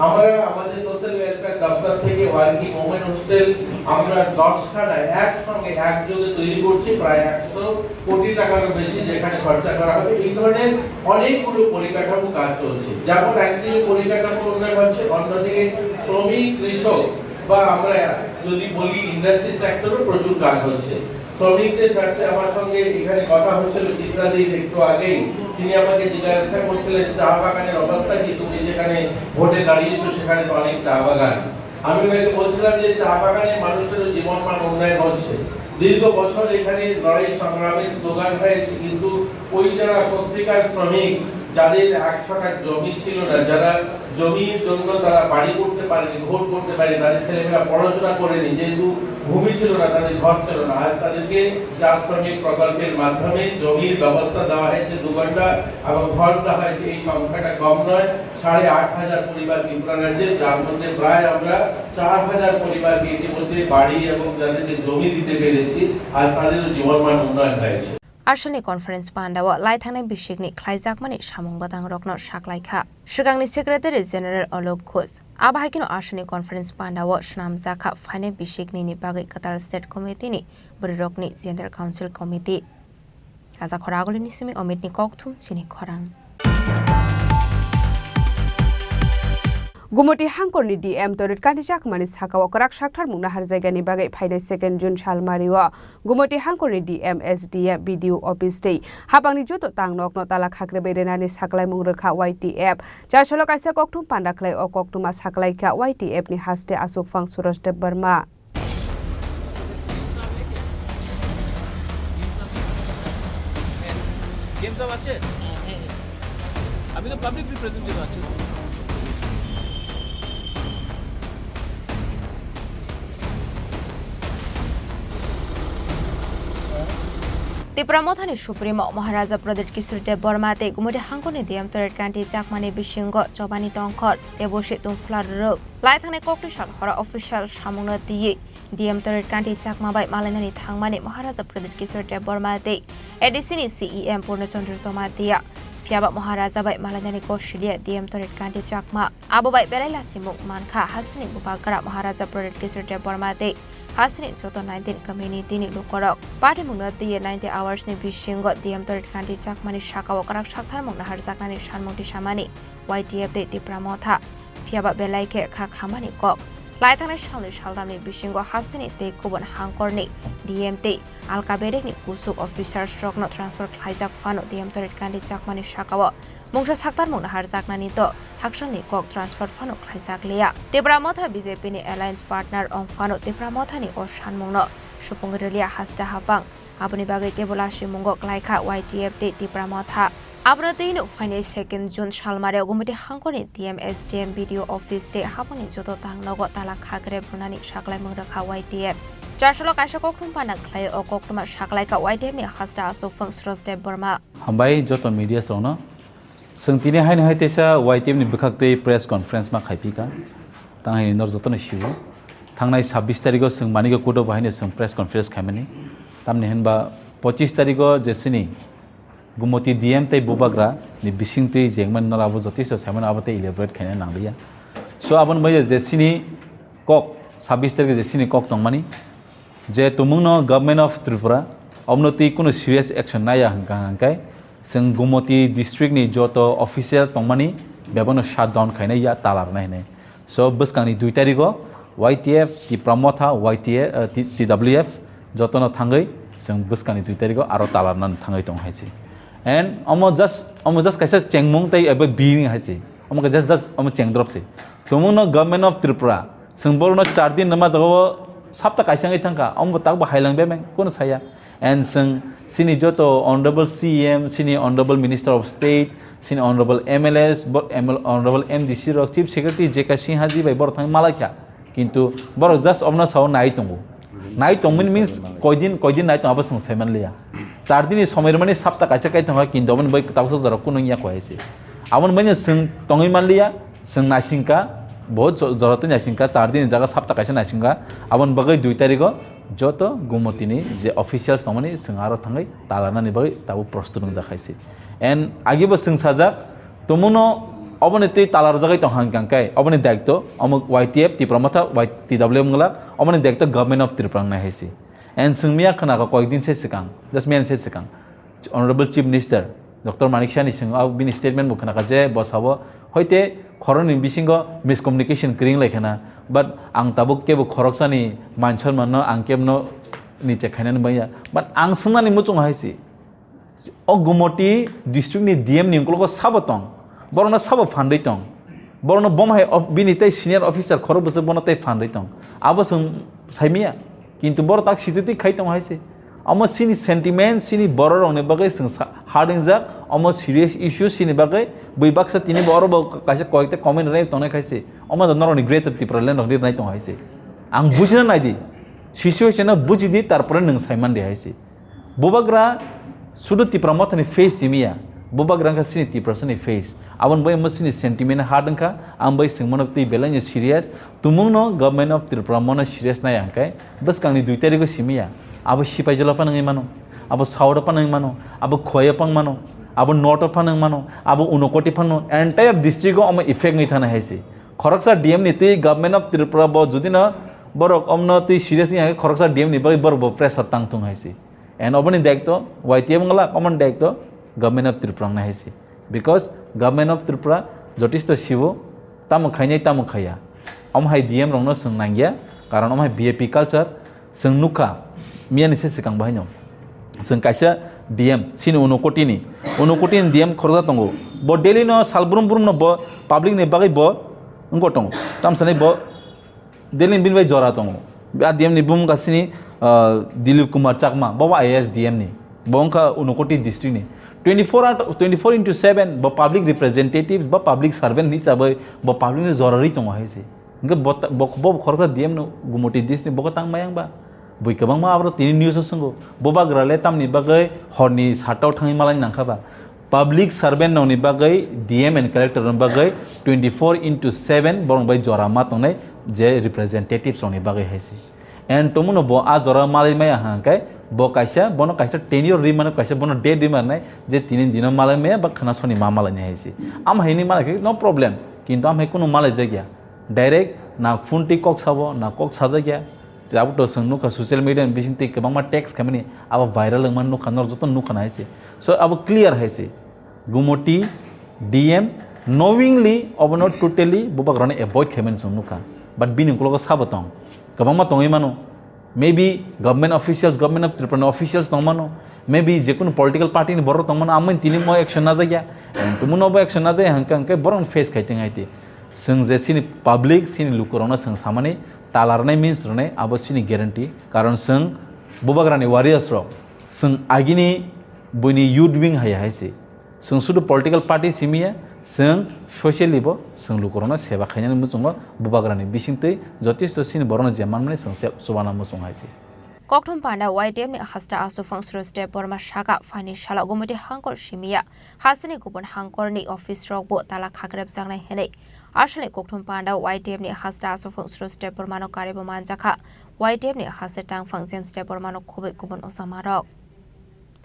আমরা আমাদের সোশ্যাল ওয়েলফেয়ার দপ্তর থেকে ওয়ার্কিং ওমেন হোস্টেল আমরা 10খানায় একসঙ্গে একযোগে তৈরি করছি, প্রায় 100 কোটি টাকারও বেশি যেখানে খরচা করা হবে। এই ধরনের অনেকগুলো পরিকাঠামো কাজ চলছে। যেমন একদিকে পরিকাঠামো উন্নয়ন হচ্ছে, অন্যদিকে শ্রমিক, কৃষক বা আমরা যদি বলি ইন্ডাস্ট্রি সেক্টরও প্রচুর কাজ হচ্ছে। শ্রমিকদের সাথে আমার সঙ্গে এখানে কথা হচ্ছিল চিত্রাদির একটু আগেই, তিনি আমাকে জিজ্ঞাসা করছিলেন চা বাগানের অবস্থা কি, তুমি যেখানে ভোটে দাঁড়িয়েছো সেখানে তো অনেক চা বাগান। আমি ওনাকে বলছিলাম যে চা বাগানে মানুষের জীবনমান উন্নয়ন হচ্ছে। দীর্ঘ বছর এখানে লড়াই সংগ্রামের স্লোগান হয়েছে, কিন্তু ওই যারা সত্যিকার শ্রমিক, যাদের 1 ছটাক জমি ছিল না, যারা জমির জন্য তারা বাড়ি করতে পারেনি, ঘর করতে পারেনি, তাদের ছেলেমেয়েরা পড়াশোনা করেনি, যেহেতু ভূমি ছিল না, তাদের ঘর ছিল না, আজ তাদেরকে চা শ্রমিক প্রকল্পের মাধ্যমে জমির ব্যবস্থা দেওয়া হয়েছে 2 ঘন্টা এবং ঘর দেওয়া হয়েছে। এই সংখ্যাটা কম নয়, 8500 পরিবার ত্রিপুরা রাজ্যে, যার মধ্যে প্রায় আমরা 4000 পরিবারকে ইতিমধ্যে বাড়ি এবং যাদেরকে জমি দিতে পেরেছি, আজ তাদেরও জীবনমান উন্নয়ন হয়েছে। आर्शनि कन्फारेन्स पान्डाव लाइथांनाय बिसिकनि ख्लाइजाकमानि सामुं बादां रकनो साख्लायखा सिगांनि सेक्रेटारि जेनेरेल अलोक घोष आबाहायकिनो आर्शनि कन्फारेन्स पान्डाव स्नामजाखा फाइनाय बिसिकनि बागै कतार स्टेट कमिटिनि बरिरकनि जेन्डार काउन्सिल कमिटि राजा खरागलिनि सिमी अमितनि ककथुम चिनि खरां गुमटी हांकरनि डीएम तोरित कान्ति जाखमानि साकाव कराक साक्थार मुंना हार जायगानि बागै फाइनाय 2 जुन सालमारिवा गुमटी हांकरनि डीएम एसडीएम बीडीओ अफिस दै हाबांनि जतो तांनक न ताला खाख्रे बेरेनानि साक्लाय मुं रोखा वाईटीएफ जासलो काइसा ककथुम पान्डाख्लाय अ ककथुमा साक्लायखा वाईटीएफ नि हास्ते आसुकफां सुरजदेव बर्मा गेम सब আছে আমি তো পাবলিক রিপ্রেজেন্টেটিভ আছি त्रिपुरामथानि सुप्रिमो महाराजा प्रदीप किशोरदेव बर्माते गुमटी हांकरनि डीएम तोरित कान्ति जाखमानि बिसिंग चबानि तंखर देबोसे तुमफ्लार रोग लाइथांनाय ककटि सालहरा अफिसियेल सामुंनो दियै डीएम तोरित कान्ति जाखमाबाय मालायनानि थांमानि महाराजा प्रदीप किशोरदेव बर्माते एडिसिनि सीईएम पूर्णचंद्र जमातिया फियाबा महाराजा बाय मालायनानि कौशलिया डीएम तोरित कान्ति जाखमा आबोबाय बेलायलासि मुख मानखा हासिनि बुबागरा महाराजा प्रदीप किशोरदेव बर्माते हासिनि जतो 19 कम्युनिटीनि लुकरक पार्टी मुंनो दिये 90 आवार्सनि बिसिंग डीएम तोरित कान्ति जाखमानि साकाव कराक साक्थार मुंना हारजाकनानि सानमुंथि सामानि वाईटीएफ दे त्रिपुरामथा फियाबा बेलायखे खा खामानि कक लाइथांनाय सालनि सालदामनि बिसिंग हासिनि ते गुबुन हांकरनि डीएम ते आलकाबेरेकनि कुसुक अफिसार स्ट्रकनो ट्रान्सफार खालायजाक फानो डीएम तोरित कान्ति जाखमानि साकाव मुंसा साक्थार मुंना हारजाकनानि तो हाक्सलनि कक ट्रान्सफार फानो खालायजाक लेया त्रिपुरामथा बीजेपीनि एलायन्स पार्टनार अंग फानो त्रिपुरामथानि असान मुंनो सुपुंगिरलिया हास्ता हाफां आबुनि बागै केबलासि मुंगो क्लायखा वाईटीएफ दे त्रिपुरामथा आब्रतेनो फाइनाय 2 जुन सालमारियाव गुमटी हांकरनि डीएम एसडीएम बीडीओ अफिस दे हाबनि जतो तांगनगो ताला खाग्रे बुनानि साक्लाय मुंरखा वाईटीएफ चारसलो काइसा ककथुम पाना खलाय अ ककथुमा साक्लायका वाईटीएफ नि हास्ता आसुफां सुरजदेव बर्मा हामबाय जतो मीडिया सोनो सोंथिनि हायनो हायतेसा वाईटीएफ नि बखाक्ते प्रेस कॉन्फ्रेंस मा खायपिका tanghaini nor jotoni sibo thangnai 26 tarikh sung manigo kodo bahine sung press conference khaimani tamni henba 25 tarikh jesini gumoti dm tai bubagra ni bisingtei jengman nor abo jotiso saimana abate elaborate khaina nanglia so abon bai jesini kok 26 tarikh jesini kok tongmani je tumungno government of Tripura omnoti kuno serious action naya hangkai sing gumoti district ni joto official tongmani bebono shutdown khaina ya talar nai ne so buskangni 2 tarikh YTF ti pramotha YTF TWF jotono thangai sing buskangni 2 tarikh aro talar nan thangai tong haisi and omo just kaisa chengmung tai aba being haisi omo just omo chengdrop se tumungno government of Tripura sing borno 4 din nama jago sapta kaisang itangka omo takba hailang be meng kono saya and sing sini joto honorable CM sini honorable minister of state sini honorable MLS honorable MDC ro chief secretary jeka sinhaji bai bor thang malakya kintu bor just omna saw nai tongo nai tongmin means koidin nai tong abasang saiman liya 4 din somer mani sapta kaisa kai tong kintu omon bai tawso jara kuno ya ko haise amon bani sing tongi man liya sing nasingka बहुत जरूरत नहीं 4 दिन जगह सप्ताह कैसे नासिंगा अबन बगै 2 तारिख जतो गुमतिनी जे officials तमनि Singaro थांगै तालानानि बगै Tabo प्रस्तुत जाखायसि एन आगिबो सिं साजा तमुनो अबनि ते तालार जगै त हांगांकाय अबनि दायित्व अमुक YTF ति प्रमथा YTW मंगला अबनि दायित्व गवर्नमेंट ऑफ त्रिपुरा ना हैसि एन सिंमिया खनागा कय दिन से सिकां जस्ट मेन से सिकां ऑनरेबल चीफ मिनिस्टर डॉक्टर मानिकशानी सिंह अब बिनि स्टेटमेंट बुखनागा जे बसाबो होइते खरनि बिसिंगो मिसकम्युनिकेशन क्रिंग लायखाना बट आं ताबो केबो खरकसानि मानसन माननो आं केबनो निचे खायनानै बाया बट आं सोंनानै मुचुं हायसि अ गुमति डिस्ट्रिक्ट नि डीएम नि अंकलको साबतं बरनो साब फान्दै तं बरनो बमहाय बिनितै सिनियर अफिसार खर बसे बनतै फान्दै तं आबो जों साइमिया किन्तु बर ताक सिथिति खायतं हायसि अमो सिनि सेंटिमेंट सिनि बररंनि बागै जों हार्दिंजा अमो सीरियस इश्यू सिनि बागै बैबाक्सा तिनि बरबो कासे कयते कमेन्ट रै तने खायसि अमो नरनि ग्रेटर त्रिपुरा लेन्ड नगरि नाय तं हायसि आं बुजिना नायदि सिचुएशना बुजिदि तारपरे नों साइमान दे हायसि बोबाग्रा सुदु त्रिपुरा मथनि फेस सिमिया बोबाग्रा का सिनि त्रिपुरानि फेस आबन बै मसिनि सेंटिमेंट हार्दिंखा आं बै सिंमन ति बेलानि सीरियस तुमुंनो गवर्नमेंट ऑफ त्रिपुरा मन सीरियस नाय आंखाय बस कांनि 2 तारिख सिमिया अब सिपाइजला नंगे मानो अब साउथ नंगे मानो अब खोयपंग मानो अब नॉर्थ नंगे मानो अब उनकोटी फानो एंटायर डिस्ट्रिक्ट अम इफेक्ट नहीं थाना है खरकसा डीएम नीति गवर्नमेंट ऑफ त्रिपुरा ब जुदी न बरक अमन ती सीरियस नहीं खरकसा डीएम नि बय बर प्रेशर तांग तुंग है एंड अबनि दायित्व YTF मंगला अमन दायित्व गवर्नमेंट ऑफ त्रिपुरा ना है बिकॉज गवर्नमेंट ऑफ त्रिपुरा जतिष्ठ शिवो ताम खायनाय ताम खाया अम हाय डीएम रंनो सों नांगिया कारण अम हाय बीएपी कल्चर सों नुखा मियानि से सिकां बाहायनो जों कायसा डीएम सिनि उनकोटिनि डीएम खरजा दंगो ब डेली न सालब्रुम ब्रुम न ब पब्लिक नि बागै ब अंगो दंगो तामसानै ब डेली बिन बाय जरा दंगो बा डीएम नि बुम गासिनि दिलीप कुमार चाकमा बवा आईएएस डीएम नि बंका उनकोटि डिस्ट्रिक्ट नि 24/7 ब पब्लिक रिप्रेजेंटेटिव ब पब्लिक सर्वेंट हिसाबै ब पब्लिक नि जरारि दंगो हायसे इंगे ब खरजा डीएम न गुमति डिस्ट्रिक्ट बको तां मायांबा बैकबां मा आब्र तिनि न्यूज संगो बोबाग्राले तामनि बागै हरनि 7आव थाङै मालाय नांखाबा पब्लिक सर्वेंट ननि बागै डीएम एंड कलेक्टर न बागै 24/7 बरं बाय जरा मा तंनाय जे रिप्रेजेंटेटिव्स ननि बागै हायसि एंड तमुनो ब आ जरा मालाय माया हांकाय ब कायसा बनो कायसा टेनियर रिमान कायसा बनो डे रिमाननाय जे तिनि दिन मालाय माया बा खाना सनि मा मालाय ने हायसि आम हायनि मालाय नो प्रॉब्लम किन्तु आम हाय कोनो मालाय जायगा डायरेक्ट ना फुनटि कक साबो ना कक साजाया अब तो संग सोशल मीडिया बिसिंग गोबां टेक्स खामानि अब भाइरल मन नुखा नर जत नुखा हायसे सो अब क्लियर हायसे गुमति डीएम नोविंगली अब नॉट टोटली बोबाग्राने एवॉइड खामानि जों नुखा बाट बिनि उनखौ साबतं गोबां मा तङै मानो may be government of Tripura officials दं मानो मे बी जेकुनु पॉलिटिकल पार्टी नि बर दं मानो आमन तिनि म एक्शन ना जाया तुमुनो ब एक्शन ना जाया हंका बरं फेस खायथिं आइते जों जे सिनि पब्लिक सिनि लुकुरावनो जों सामानि तालारनाय मीन्स रने आबो सिनि गेरेन्टी कारण जों बोबाग्रानि वारियर्स रो जों आगिनि बयनि यूथ विंग हाया हायसे जों सुदु पॉलिटिकल पार्टी सिमिया जों सोशली बो जों लुकुरावनो सेवा खायनानै मुजुङो बोबाग्रानि बिसिंतै जथेष्ट सिनि बरनो जेमान माने जों सुबाना मुजुं हायसे kokthum panda YTM ni hasta asufang sroste borma shaka financial gomoti hangkor shimia hastani gubon hangkor ni office rokbo tala khagreb jangnai henei ashale kokthum panda YTM ni hasta asufang sroste borma no karibo manjaka YTM ni hasta tangfang james te borma no khobai gubon osamarok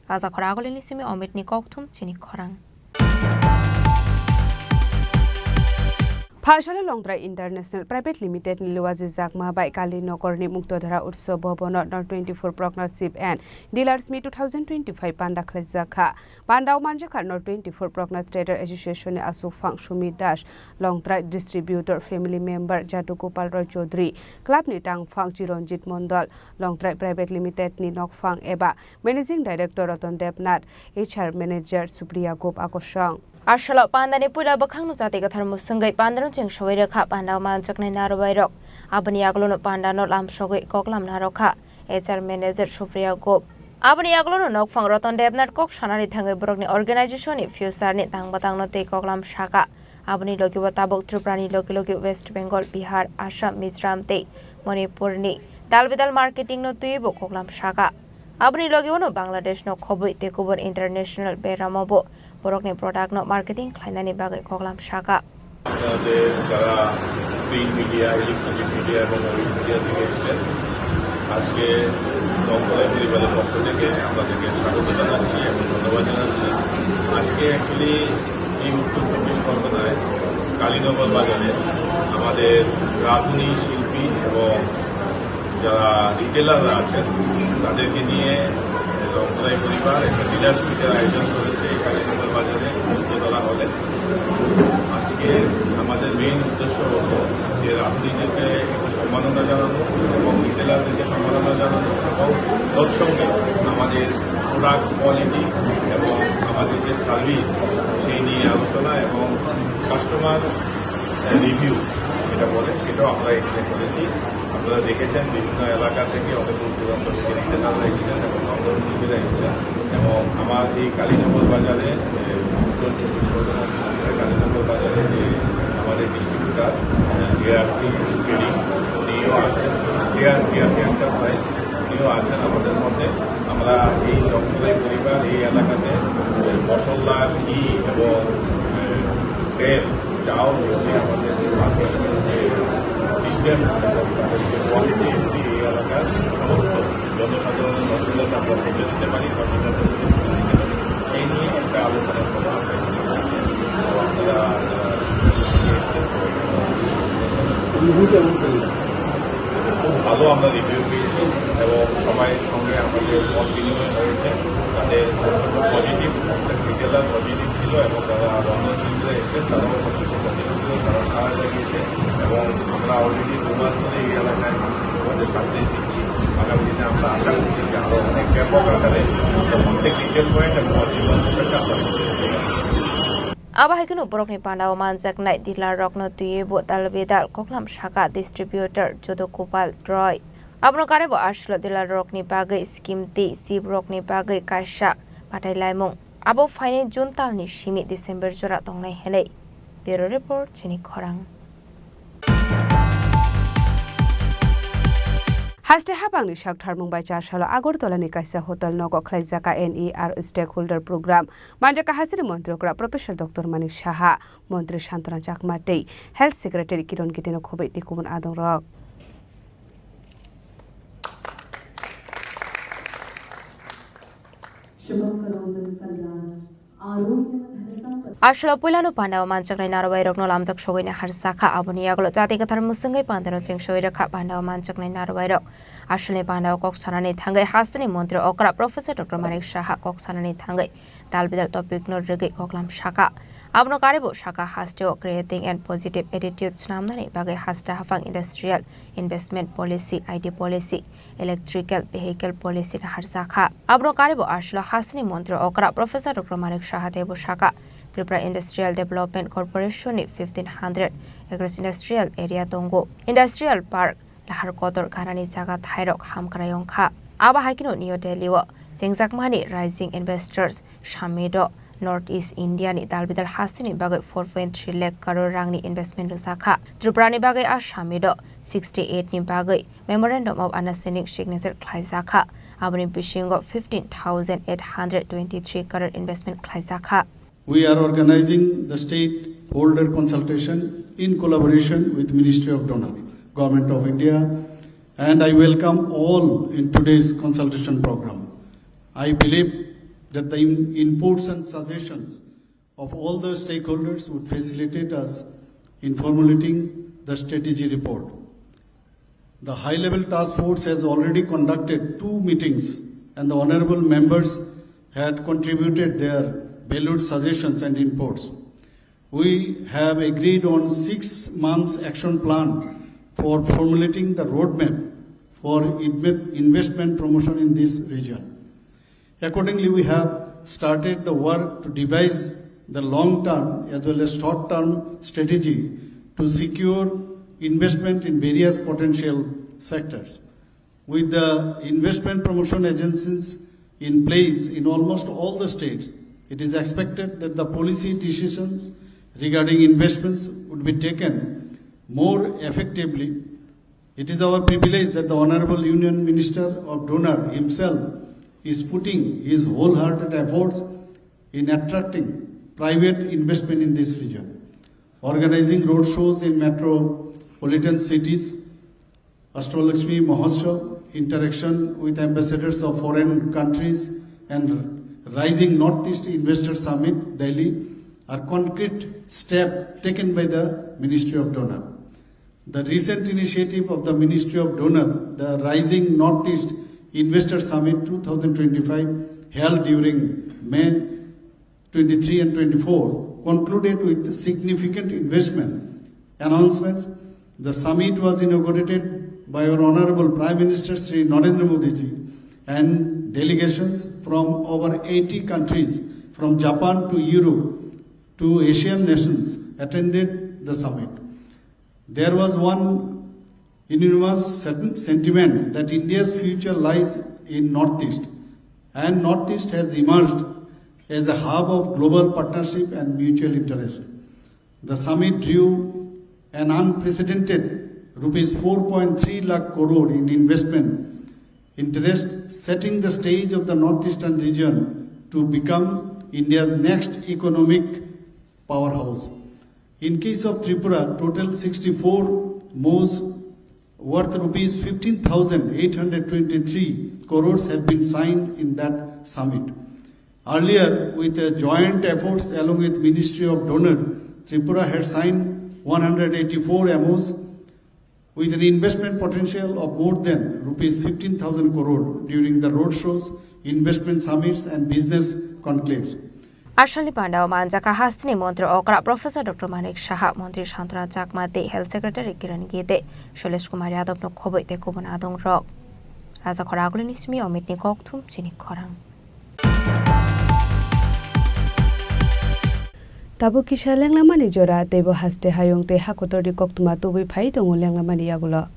raja khoragol ni simi omit ni kokthum chini khorang Phashale Longtrai International Private Limited ni Luwaji Jakma by Kali Nokorni Muktodhara Utsav Bhavanot 24 Partnership and Dealers Meet 2025 Panda Khlajaka Pandao Manjaka 24 Partners Trader Association ni Asufang Sumi Dash Longtrai Distributor Family Member Jatu Gopal Roy Chaudhary Club ni Tangfang Chironjit Mondal Longtrai Private Limited ni Nokfang Eba Managing Director Ratan Debnath HR Manager Supriya Gop Akosang Ashalo pandani pura bakhang no jati gathar musungai pandano cheng shoi rakha pandao manjaknai narbai rok abani aglono pandano lam sogoi koklam narokha HR Manager Supriya Gop abani aglono nokfang Ratan Debnath kok sanari thangai borokni organization ni future ni tangbatang no te koklam shaka abani logibo tabok Tripurani logi West Bengal Bihar Assam Mizoram te Manipur ni dalbidal marketing no tuibo koklam shaka abani logibo no Bangladesh no khoboi te kubor international beramabo borokni product no marketing khlainani bagai koklam shaka আমাদের যারা print media electronic media এবং media থেকে এসেছেন আজকে লংতরাই পরিবারের পক্ষ থেকে আপনাদেরকে স্বাগত জানাচ্ছি এবং ধন্যবাদ জানাচ্ছি আজকে অ্যাকচুয়ালি এই উত্তর চব্বিশ পরগনায় কালীনগর বাজারে আমাদের রাঁধুনি শিল্পী এবং যারা রিটেলাররা আছেন তাদেরকে নিয়ে লংতরাই পরিবার একটা ডিলার্স মিটের আয়োজন করেছে কালীনগর বাজারে উত্তরতলা হলে আজকে আমাদের মেইন উদ্দেশ্য হলো যে রাঁধুনিদেরকে একটু সম্মাননা জানানো এবং রিটেলারদেরকে সম্মাননা জানানো এবং তোর সঙ্গে আমাদের প্রোডাক্ট কোয়ালিটি এবং আমাদের যে সার্ভিস সেই নিয়ে আলোচনা এবং কাস্টমার রিভিউ যেটা বলে সেটাও আমরা এখানে করেছি আপনারা দেখেছেন বিভিন্ন এলাকা থেকে অনেক দূরান্ত থেকে রিটেলাররা এসেছেন এবং নন্দন শিল্পীরা এসেছেন এবং আমার এই কালীনগর বাজারে উত্তর চব্বিশ পরগনা কালীনগর বাজারে যে আমাদের ডিস্ট্রিবিউটার এআরসি ট্রেডিং উনিও আছেন এআরসি এন্টারপ্রাইজ উনিও আছেন আমাদের মধ্যে আমরা এই লংতরাই পরিবার এই এলাকাতে মশলা ঘি এবং তেল চাল যদি আমাদের যে সিস্টেম কোয়ালিটি এই এলাকার সমস্ত জনসাধারণের নজরুলতা আমরা পৌঁছে দিতে পারি সেই নিয়ে একটা আলোচনা সভা আপনারা খুব ভালো আমরা রিভিউ পেয়েছি এবং সবাইয়ের সঙ্গে আমাদের মত বিনিময় হয়েছে তাদের প্রচণ্ড পজিটিভ রিটেলার পজিটিভ ছিল এবং যারা রন্ধনশিল্পীরা এসেছেন তারাও প্রচণ্ড পজিটিভ ছিল তারা সারা লাগিয়েছে এবং আমরা অলরেডি 2 মাস ধরে এই এলাকায় আমাদের সাথে দিচ্ছি আগামী দিনে আমরা আশা করছি যে আরও অনেক ব্যাপক আকারে প্রত্যেক রিটেল পয়েন্ট এবং অর্জিত আমরা Abahikun borokni pandao manjaknai dealer rokno tuibo dalbedal koklam shaka distributor Jodo Gopal Roy abno karebo ashlo dealer rokni bagai scheme ti sib rokni bagai kaisa patai laimung abo faini juntal ni simi December jora tongnai henei bureau report Chini Khorang Haste habang ni shak tharmung bai chashalo Agartala ni kaisa hotel nogo khlaijaka NER stakeholder program manjaka hasiri mantri Professor Dr. Manik Saha Mantri Shantana Jakma tei Health Secretary Kiron Gitino khobai tikubun adong rok Ashla Pulano Pandao Manchaknai Narwai Rokno Lamjak Shogoi Harsaka Abuni Aglo Jati Gathar Musungai Pandano Cheng Shoi Rakha Pandao Manchaknai Narwai Rok Ashle Pandao Kok Sanani Thangai Hastani Montri Okra Professor Dr. Manik Saha Kok Sanani Thangai Dalbidal Topic No Regi Koklam Shaka Abno Karibo Shaka Hastio Creating and Positive Attitudes Namnani Bagai Hasta Hafang Industrial Investment Policy ID Policy Electrical Vehicle Policy Harsaka Abno Karibo Ashla Hastani Montri Okra Professor Dr. Manik Saha Debo Shaka Tripura Industrial Development Corporation 1500 acres industrial area Tongo Industrial Park Lahar Kotor Kanani Zaga Thairok Hamkrayongkha Aba Hakino New Delhi Sengjakmani Rising Investors Shamido North East India ni dalbidal hasini bagai 4.3 lakh crore rangni investment rusakha. Tripura ni bagai Assami do 68 ni bagai Memorandum of Understanding signature khlaisakha. Aboni bishingo 15,823 crore investment khlaisakha. We are organizing the stakeholder consultation in collaboration with Ministry of Donor, Government of India, and I welcome all in today's consultation program. I believe that the inputs and suggestions of all the stakeholders would facilitate us in formulating the strategy report. The high-level task force has already conducted 2 meetings, and the honorable members had contributed their valued suggestions and inputs. We have agreed on 6 months action plan for formulating the roadmap for investment promotion in this region. Accordingly, we have started the work to devise the long-term as well as short-term strategy to secure investment in various potential sectors. With the investment promotion agencies in place in almost all the states, it is expected that the policy decisions regarding investments would be taken more effectively. It is our privilege that the Honorable Union Minister of Donor himself is putting his wholehearted efforts in attracting private investment in this region, organizing roadshows in metropolitan cities, Astrolakshmi Mahotsav, interaction with ambassadors of foreign countries, and Rising Northeast Investor Summit, Delhi, are concrete steps taken by the Ministry of Donor. The recent initiative of the Ministry of Donor, the Rising Northeast Investor Summit 2025, held during May 23 and 24, concluded with significant investment announcements. The summit was inaugurated by our Honorable Prime Minister Sri Narendra Modi ji, and delegations from over 80 countries, from Japan to Europe to Asian nations, attended the summit. There was one unanimous sentiment that India's future lies in Northeast, and Northeast has emerged as a hub of global partnership and mutual interest. The summit drew an unprecedented rupees 4.3 lakh crore in investment interest, setting the stage of the Northeastern region to become India's next economic powerhouse. In case of Tripura, total 64 MOUs worth rupees 15,823 crores have been signed in that summit. Earlier, with joint efforts along with Ministry of Donor, Tripura had signed 184 MOUs with an investment potential of more than rupees 15,000 crore during the roadshows, investment summits and business conclaves. Ashali Pandao Manjaka Hastini Montri Okra, Professor Dr. Manik Shaha, Montri Shantara Chakmate, Health Secretary Kiran Gide, Shailesh Kumar Yadav no Kobo te Kubanadong Rock. Raza Khorang Nismi Omit Nikok Tum Chini Khorang. Tabu kisha lenglamani jora tebo haste hayong te hakotori koktuma tubi phai tongo lenglamani yagulo.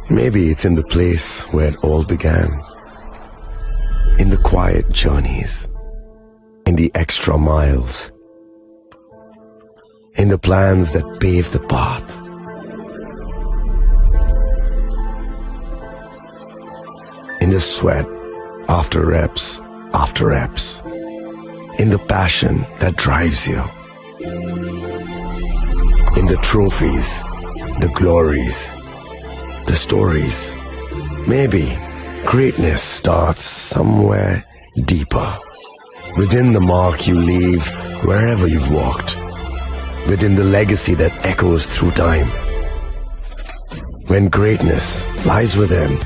Maybe it's in the place where it all began, in the quiet journeys, in the extra miles, in the plans that pave the path. In the sweat after reps, in the passion that drives you, in the trophies, the glories, the stories. Maybe greatness starts somewhere deeper, within the mark you leave wherever you've walked, within the legacy that echoes through time. When greatness lies within,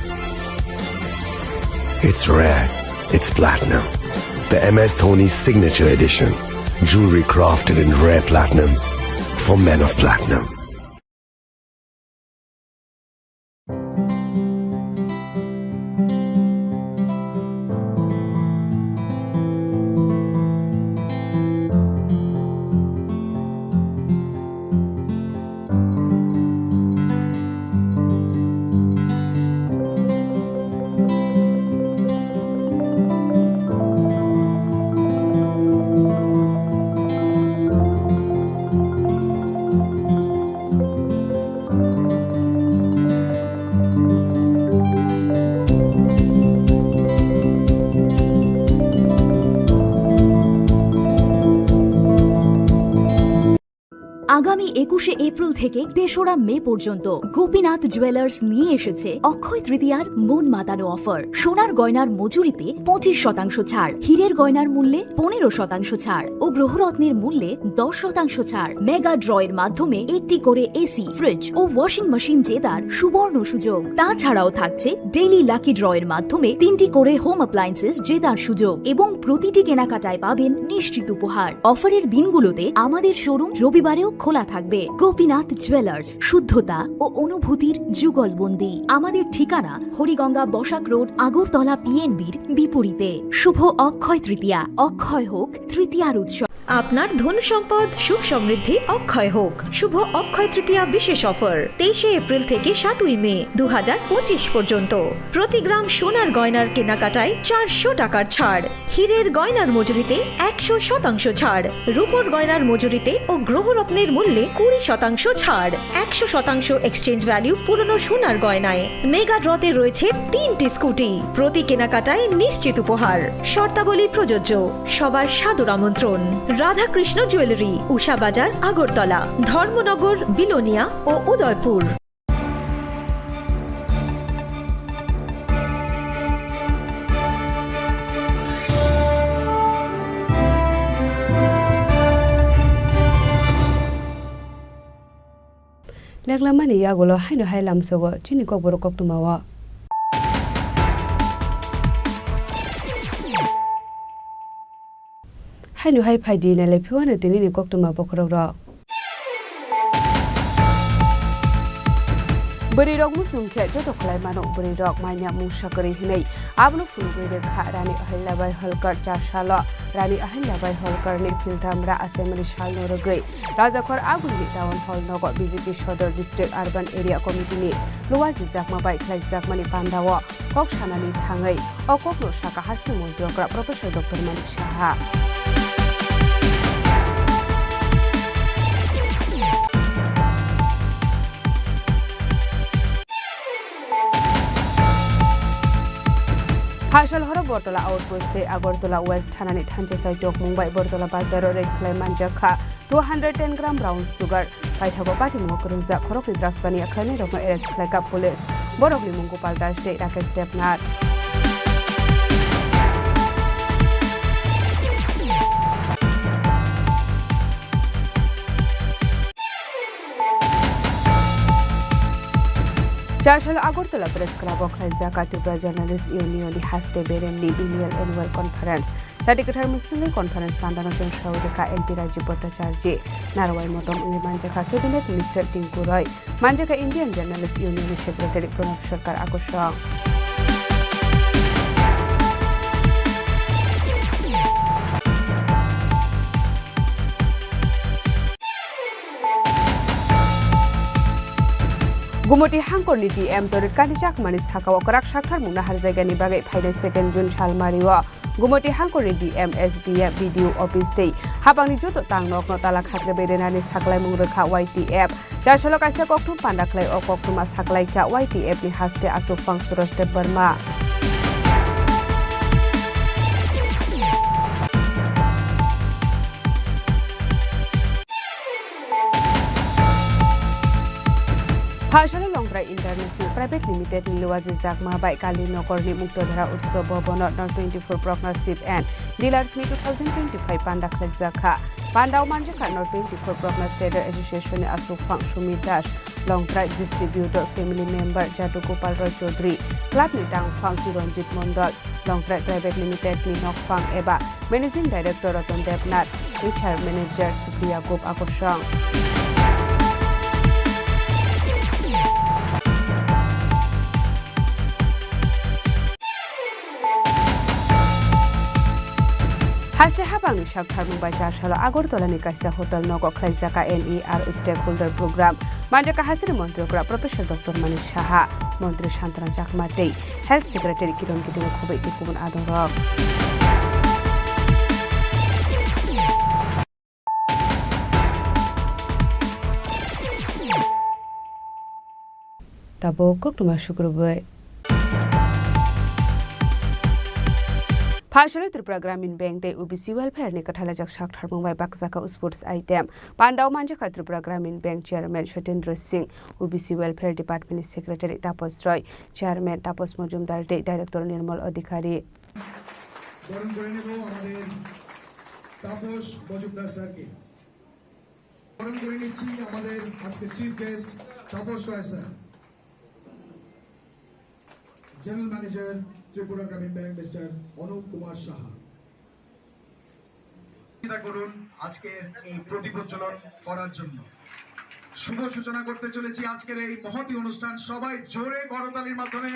it's rare, it's platinum. The MS Dhoni Signature Edition, jewelry crafted in rare platinum for men of platinum. আগামী 21শে April থেকে 3রা মে পর্যন্ত Gopinath jewellers নিয়ে এসেছে অক্ষয় তৃতীয়ার মন মাতানো offer. সোনার গয়নার মজুরিতে 25% ছাড়, হীরের গয়নার মূল্যে 15% ছাড় ও গ্রহরত্নের মূল্যে 10% ছাড়। মেগা ড্রয়ের মাধ্যমে 1টি করে এসি, ফ্রিজ ও ওয়াশিং মেশিন জেতার সুবর্ণ সুযোগ। তাছাড়াও থাকছে ডেইলি লাকি ড্রয়ের মাধ্যমে 3টি করে হোম অ্যাপ্লায়েন্সেস জেতার সুযোগ এবং প্রতিটি কেনাকাটায় পাবেন নিশ্চিত উপহার। অফারের দিনগুলোতে আমাদের শোরুম রবিবারেও খোলা থাকবে। গোপীনাথ জুয়েলার্স, শুদ্ধতা ও অনুভূতির যুগলবন্দি। আমাদের ঠিকানা হরিগঙ্গা বসাক রোড, আগরতলা পিএনবির বিপরীতে। শুভ অক্ষয় তৃতীয়া, অক্ষয় হোক তৃতীয়ার উৎসব। আপনার ধন সম্পদ সুখ সমৃদ্ধি অক্ষয় হোক। শুভ অক্ষয় তৃতীয়া বিশেষ অফার 23শে এপ্রিল থেকে 7ই মে 2025 পর্যন্ত। প্রতি গ্রাম সোনার গয়নার কেনাকাটায় 400 টাকার ছাড়, হীরের গয়নার মজুরিতে 100% ছাড়, রূপোর গয়নার মজুরিতে ও গ্রহরত্নের মূল্যে 20% ছাড়, 100% এক্সচেঞ্জ ভ্যালু পুরনো সোনার গয়নায়। মেগা ড্রতে রয়েছে 3টি স্কুটি, প্রতি কেনাকাটায় নিশ্চিত উপহার। শর্তাবলী প্রযোজ্য। সবার সাদর আমন্ত্রণ। রাধাকৃষ্ণ জুয়েলারি, উষা বাজার, আগরতলা, ধর্মনগর, বিলোনিয়া ও উদয়পুর। লেগলামানি ইয়াগুলো হাইনো হাই লামসগো চিনি kokborok koktumawa hainu hai phaidi na lepiwana tini ni koktuma bokrok ro Berirok musungkhe joto khlai mano berirok manya musakari hinai abno fulugoi kha rani ahilyabai holkar charsalo rani ahilyabai holkar ni filtamra assembly shalno rogai rajakhor aguni town hall nogo BJP Sodor District Urban Area Committee ni luwaji jakma bai khlai jakmani pandawo kok sanani thangai okokno saka hasri montrokra Professor Dr. Manik Saha Hashal horo Bortola outpost Agortola West Hanani Thanche Saitok Mumbai Bortola Bazar Red Clay Manjaka 210 gram brown sugar Paithago Pati Mokurunza Korokli drugs bani akhani rokno arrest Clay police Borogli Mungu Palta State Rakesh Stepnat Chashal Agortola Press Club of Khazaka Tripura Journalist Union Haste Beremni Union Annual Conference. Chadikatar Muslim Conference Pandana Jon Shaudeka MP Rajipota Charji Narawai Motom Manjaka Cabinet Minister Tinku Roy Manjaka Indian Journalist Union Secretary Pranab Sarkar Akoshang Gumoti Hangkorni DM Torit Kanijak Manis Hakawa Korak Shakar Muna Harzagani Bagai Paida 2nd June Shalmariwa Gumoti Hangkorni DM SDF Video Office Day Habang Joto Tangnok Notala Khakre Berenani Saklai Muraka YTF Chashalo Kaisa Koktum Pandaklai o Koktuma Saklai Ka YTF ni Haste Asufang Suroste Burma Hashalo Longprai International Private Limited Niluwaji Jakma by Kali Nokorni Muktodhara Utsav Bhavanot 24 Partnership and Dealers Meet 2025 Pandakhlek Jakha Pandau Manjaka 24 Partners Trader Association Asufang Sumitas Longprai Distributor Family Member Jatu Gopal Roy Chaudhary Club ni Tangfang Kironjit Mondol Longprai Private Limited ni Nokfang Eba Managing Director Ratan Debnat HR Manager Supriya Gop Akoshang Haste Habang Shakhar Mumbai Chashalo Agortola ni Kaisa Hotel Nogo Khlaijaka NER Stakeholder Program Manjaka Hasri Montrokra Professor Dr. Manik Saha Montri Shantana Jakmate Health Secretary Kiron Kidino Khobe Ikubun Adorok Tabo Koktuma Shukrubai Hasale Tripura Gramin Bank de OBC welfare ni kathalajak sakthar mungbai bakjaka sports item Pandau manjaka Tripura Gramin Bank Chairman Shatendra Singh OBC Welfare Department Secretary Tapos Roy Chairman Tapos Mojumdar de Director Nirmal Adhikari বরণ করে নেব আমাদের তাপস মজুমদার স্যারকে বরণ করে নিচ্ছি আমাদের আজকে chief guest Tapas Roy sir general manager Tripura গ্রামীণ ব্যাংক মিস্টার অনুপ কুমার সাহা করুন আজকের এই প্রদীপ প্রজ্বলন করার জন্য শুভ সূচনা করতে চলেছি আজকের এই মহতি অনুষ্ঠান সবাই জোরে করতালির মাধ্যমে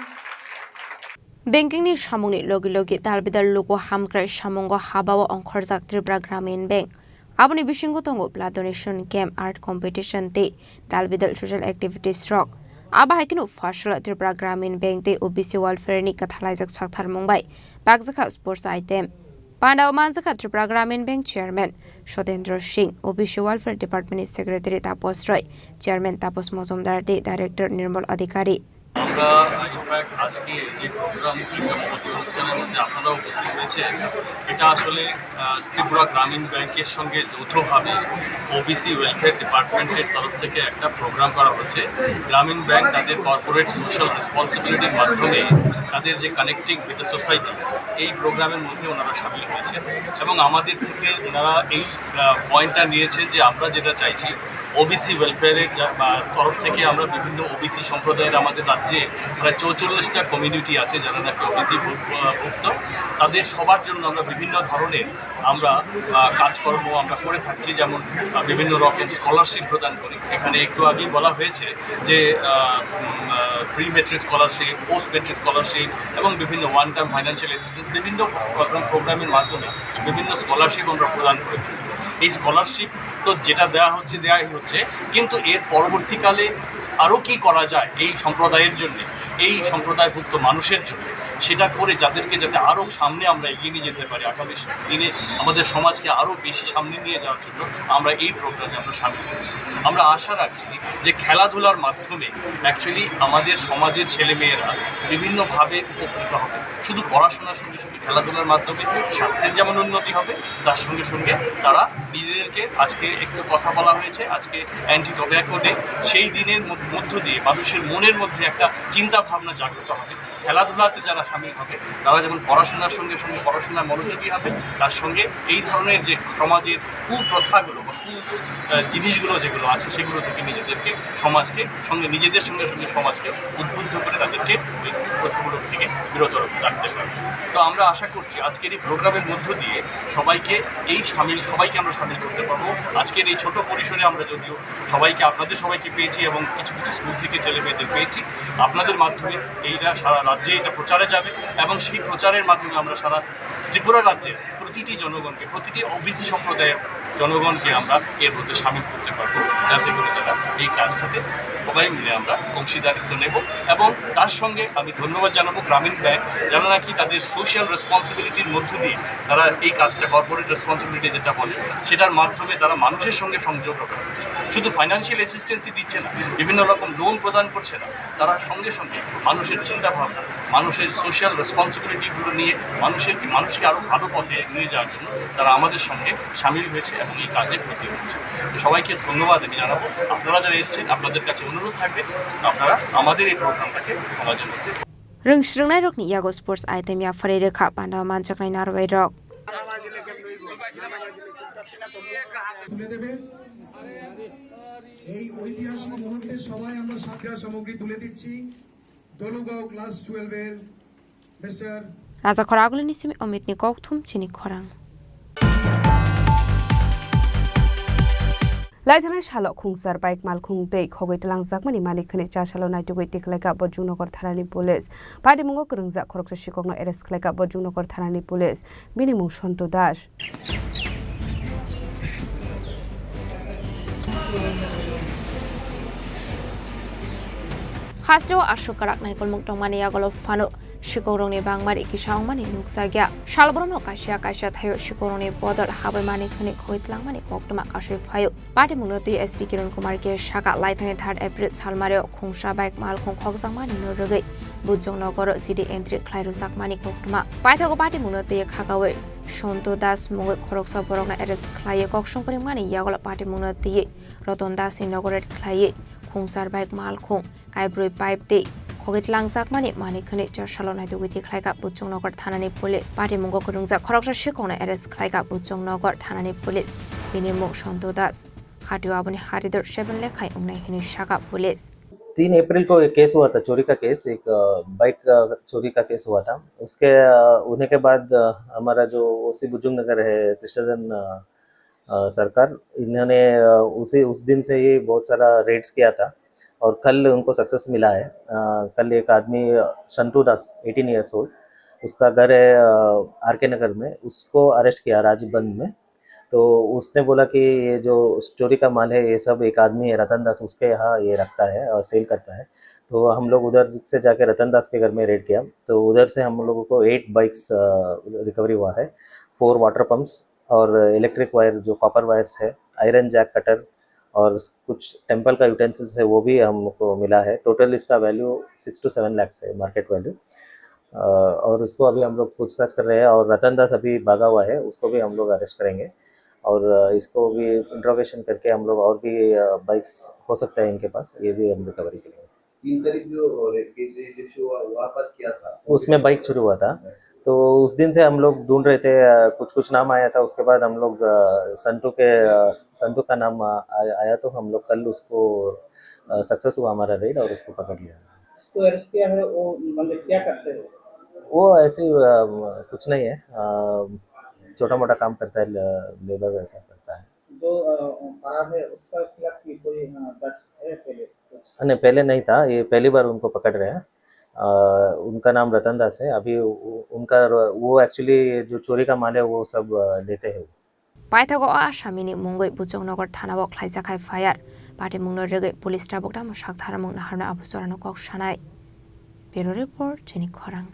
Banking ni samungni logi dalbidal luko hamkrai samungo habawa ongkhorjak Tripura Gramin Bank. Aboni bisingo tongo blood donation camp art competition te dalbidal social activities rock. Aba haikinu fashala Tripura Gramin Bank te OBC welfare ni kathalajak sakthar mungbai bakjaka sports item. Pandau manjaka Tripura Gramin Bank Chairman Shatendra Singh, OBC Welfare Department Secretary Tapos Roy, Chairman Tapos Mojumdar de Director Nirmal Adhikari. আমরা in fact আজকে যে programme মহতি অনুষ্ঠানের মধ্যে আপনারা উপস্থিত হয়েছেন এটা আসলে ত্রিপুরা গ্রামীণ ব্যাংকের সঙ্গে যৌথভাবে ওবিসি ওয়েলফেয়ার ডিপার্টমেন্টের তরফ থেকে একটা প্রোগ্রাম করা হচ্ছে গ্রামীণ ব্যাংক তাদের কর্পোরেট সোশ্যাল রেসপন্সিবিলিটির মাধ্যমে তাদের যে কানেক্টিং উইথ দ্য সোসাইটি এই প্রোগ্রামের মধ্যে ওনারা সামিল হয়েছে এবং আমাদের থেকে ওনারা এই পয়েন্টটা নিয়েছেন যে আমরা যেটা চাইছি ওবিসি ওয়েলফেয়ারের তরফ থেকে আমরা বিভিন্ন ওবিসি সম্প্রদায়ের আমাদের রাজ্যে প্রায় 44টা কমিউনিটি আছে যারা নাকি ওবিসি ভুক্ত তাদের সবার জন্য আমরা বিভিন্ন ধরনের আমরা কাজকর্ম আমরা করে থাকছি যেমন বিভিন্ন রকম স্কলারশিপ প্রদান করি এখানে একটু আগেই বলা হয়েছে যে pre metric scholarship post metric scholarship এবং বিভিন্ন ওয়ান টাইম ফাইন্যান্সিয়াল অ্যাসিস্ট্যান্স বিভিন্ন প্রোগ্রামের মাধ্যমে বিভিন্ন স্কলারশিপ আমরা প্রদান করে থাকি এই স্কলারশিপ তো যেটা দেওয়াই হচ্ছে কিন্তু এর পরবর্তীকালে আরও কি করা যায় এই সম্প্রদায়ের জন্য এই সম্প্রদায়ভুক্ত মানুষের জন্য সেটা করে যাদেরকে যাতে আরও সামনে আমরা এগিয়ে নিয়ে যেতে পারি আগামী দিনে আমাদের সমাজকে আরও বেশি সামনে নিয়ে যাওয়ার জন্য আমরা এই প্রোগ্রামে আমরা সামিল করছি আমরা আশা রাখছি যে খেলাধুলার মাধ্যমে অ্যাকচুয়ালি আমাদের সমাজের ছেলেমেয়েরা বিভিন্নভাবে উপকৃত হবে শুধু পড়াশোনার সঙ্গে সঙ্গে খেলাধুলার মাধ্যমে স্বাস্থ্যের যেমন উন্নতি হবে তার সঙ্গে সঙ্গে তারা নিজেদেরকে আজকে একটু কথা বলা হয়েছে আজকে অ্যান্টি টোব্যাকো ডে সেই দিনের মধ্য দিয়ে মানুষের মনের মধ্যে একটা চিন্তা ভাবনা জাগ্রত হবে খেলাধুলাতে যারা সামিল হবে তারা যেমন পড়াশোনার সঙ্গে সঙ্গে পড়াশোনায় মনোযোগী হবে তার সঙ্গে এই ধরনের যে সমাজের কুপ্রথাগুলো বা জিনিসগুলো যেগুলো আছে সেগুলো থেকে নিজেদেরকে সমাজকে সঙ্গে নিজেদের সঙ্গে সঙ্গে সমাজকে উদ্বুদ্ধ করে তাদেরকে ওই কুপ্রথাগুলো থেকে বিরত রাখতে পারবে তো আমরা আশা করছি আজকের এই প্রোগ্রামের মধ্য দিয়ে সবাইকে সবাইকে আমরা সামিল করতে পারবো আজকের এই ছোট পরিসরে আমরা যদিও আপনাদের সবাইকে পেয়েছি এবং কিছু কিছু স্কুল থেকে ছেলে মেয়েদের পেয়েছি আপনাদের মাধ্যমে এইটা সারা রাজ্যে এটা প্রচারে যাবে এবং সেই প্রচারের মাধ্যমে আমরা সারা ত্রিপুরা রাজ্যের প্রতিটি জনগণকে প্রতিটি ওবিসি সম্প্রদায়ের জনগণকে আমরা এর মধ্যে সামিল করতে পারবো যাতে করে তারা এই কাজটাতে সবাই মিলে আমরা অংশীদারিত্ব নেব এবং তার সঙ্গে আমি ধন্যবাদ জানাবো গ্রামীণ ব্যাংক যারা নাকি তাদের সোশ্যাল রেসপন্সিবিলিটির মধ্য দিয়ে তারা এই কাজটা কর্পোরেট রেসপন্সিবিলিটি যেটা বলে সেটার মাধ্যমে তারা মানুষের সঙ্গে সংযোগ রক্ষা করছে শুধু ফাইন্যান্সিয়াল অ্যাসিস্ট্যান্সই দিচ্ছে না বিভিন্ন রকম লোন প্রদান করছে না তারা সঙ্গে সঙ্গে মানুষের চিন্তাভাবনা মানুষের সোশ্যাল রেসপন্সিবিলিটিগুলো নিয়ে মানুষকে আরও ভালো পথে নিয়ে যাওয়ার জন্য তারা আমাদের সঙ্গে সামিল হয়েছে এবং এই কাজে ব্রতী হয়েছে তো সবাইকে ধন্যবাদ আমি জানাবো আপনারা যারা এসেছেন আপনাদের কাছে অনুরোধ থাকবে আপনারা আমাদের এই প্রোগ্রামটাকে সমাজের মধ্যে Rengsrungnai rok ni yago sports item ya farai rekha Pandau manjaknai narwai rok তুলে দেবে এই ঐতিহাসিক মুহূর্তে সবাই আমরা সাতটা সামগ্রী তুলে দিচ্ছি দলুগাঁও ক্লাস 12 এর mister Raja Khorang ni simi Amit ni kokthum Chini Khorang Laithana Shalok Khungsar Bike Malkhung Dei Khogoi Tlangjak Mani Khane Chashalo Naitugoi Tikleka Bojungnogor Tharani Police Padi Mungo Krungjak Khoroksa Shikokno Arrest Kleka Bojungnogor Tharani Police Bini Mung Shonto Das Hasrewa Ashok Karak Naikol Mukdongmani Yagolo Fano Shikorongni Bangmari Kishaungmani Nuksagya Shalbrono Kasia Thayo Shikorongni Bodol Habemani Khane Khoitlangmani Koktoma Kashi Phayo Pati Munoti SP Kiran Kumar ke Shaka Laithane 3rd April Salmareo Khungsha Bike Malkhung Khogjangmani Norogei Bujangnagar GD entry খ্লাইরুজাকমানি কোকটুমা পাইথাগো party মুনতে খাগাওয়ে সন্ত দাস মঙ্গল খরকসা বরকনা arrest খ্লাইয়ে ককসংকরি মানি ইয়াগলা পার্টি মুনতে রতন দাস নগরের খ্লাইয়ে খুংসার বাইক মালখং কাইব্রই পাইপ দে খগিত লাংজাকমানি মানিखनि चरसालनाय दुगुति ख्लाइगा बुजंनगर थानानि पुलिस पार्टी मुंगो खुरुंजा खरकसा शिखौना एरेस ख्लाइगा बुजंनगर थानानि पुलिस बिनि मुं सन्तो दास हाटियो आबनि हारिदर 7 लेखाय उंनाय हिनि शाखा पुलिस 3 अप्रैल को एक केस हुआ था चोरी का केस एक बाइक चोरी का केस हुआ था उसके होने के बाद हमारा जो ओसी बुजुर्गनगर है कृष्णधन सरकार इन्होंने उस दिन से ही बहुत सारा रेड्स किया था और कल उनको सक्सेस मिला है कल एक आदमी संतू दास 18 ईयर्स ओल्ड उसका घर है आरके नगर में उसको अरेस्ट किया राजबंद में तो उसने बोला कि ये जो चोरी का माल है ये सब एक आदमी है रतन दास उसके यहाँ ये रखता है और सेल करता है तो हम लोग उधर से जाके रतन दास के घर में रेड किया तो उधर से हम लोगों को 8 बाइक्स रिकवरी हुआ है 4 वाटर पंप्स और इलेक्ट्रिक वायर जो कॉपर वायर्स है आयरन जैक कटर और कुछ टेम्पल का यूटेंसिल्स है वो भी हमको मिला है टोटल इसका वैल्यू 6 to 7 लाख है मार्केट वैल्यू और इसको अभी हम लोग पूछताछ कर रहे हैं और रतन दास अभी भागा हुआ है उसको भी हम लोग अरेस्ट करेंगे और इसको भी इंट्रोगेशन करके हम लोग और भी बाइक्स हो सकता है इनके पास ये भी हम रिकवरी करेंगे 3 तारीख जो केस जो वहाँ पर क्या था उसमें बाइक चोरी हुआ था तो उस दिन से हम लोग ढूंढ रहे थे कुछ नाम आया था उसके बाद हम लोग संतू का नाम आया तो हम लोग कल उसको सक्सेस हुआ हमारा रेड और उसको पकड़ लिया इसको अरेस्ट किया है वो मतलब क्या करते हैं वो ऐसे कुछ नहीं है छोटा मोटा काम करता है लेबर वैसा करता है जो फरार है उसका खिलाफ कोई दर्ज है पहले नहीं पहले नहीं था ये पहली बार उनको पकड़ रहे हैं उनका नाम रतन दास है अभी उनका वो एक्चुअली जो चोरी का माल है वो सब लेते हैं पाइथागो आसामिनि मुंगै बुजंनगर थानाव ख्लाइजाखाय फायार पार्टी मुंनो रेगै पुलिस टाबकदा मसाक धारा मुंग नाहारना आबुसरानो कक सानाय ब्यूरो रिपोर्ट चिनी खरां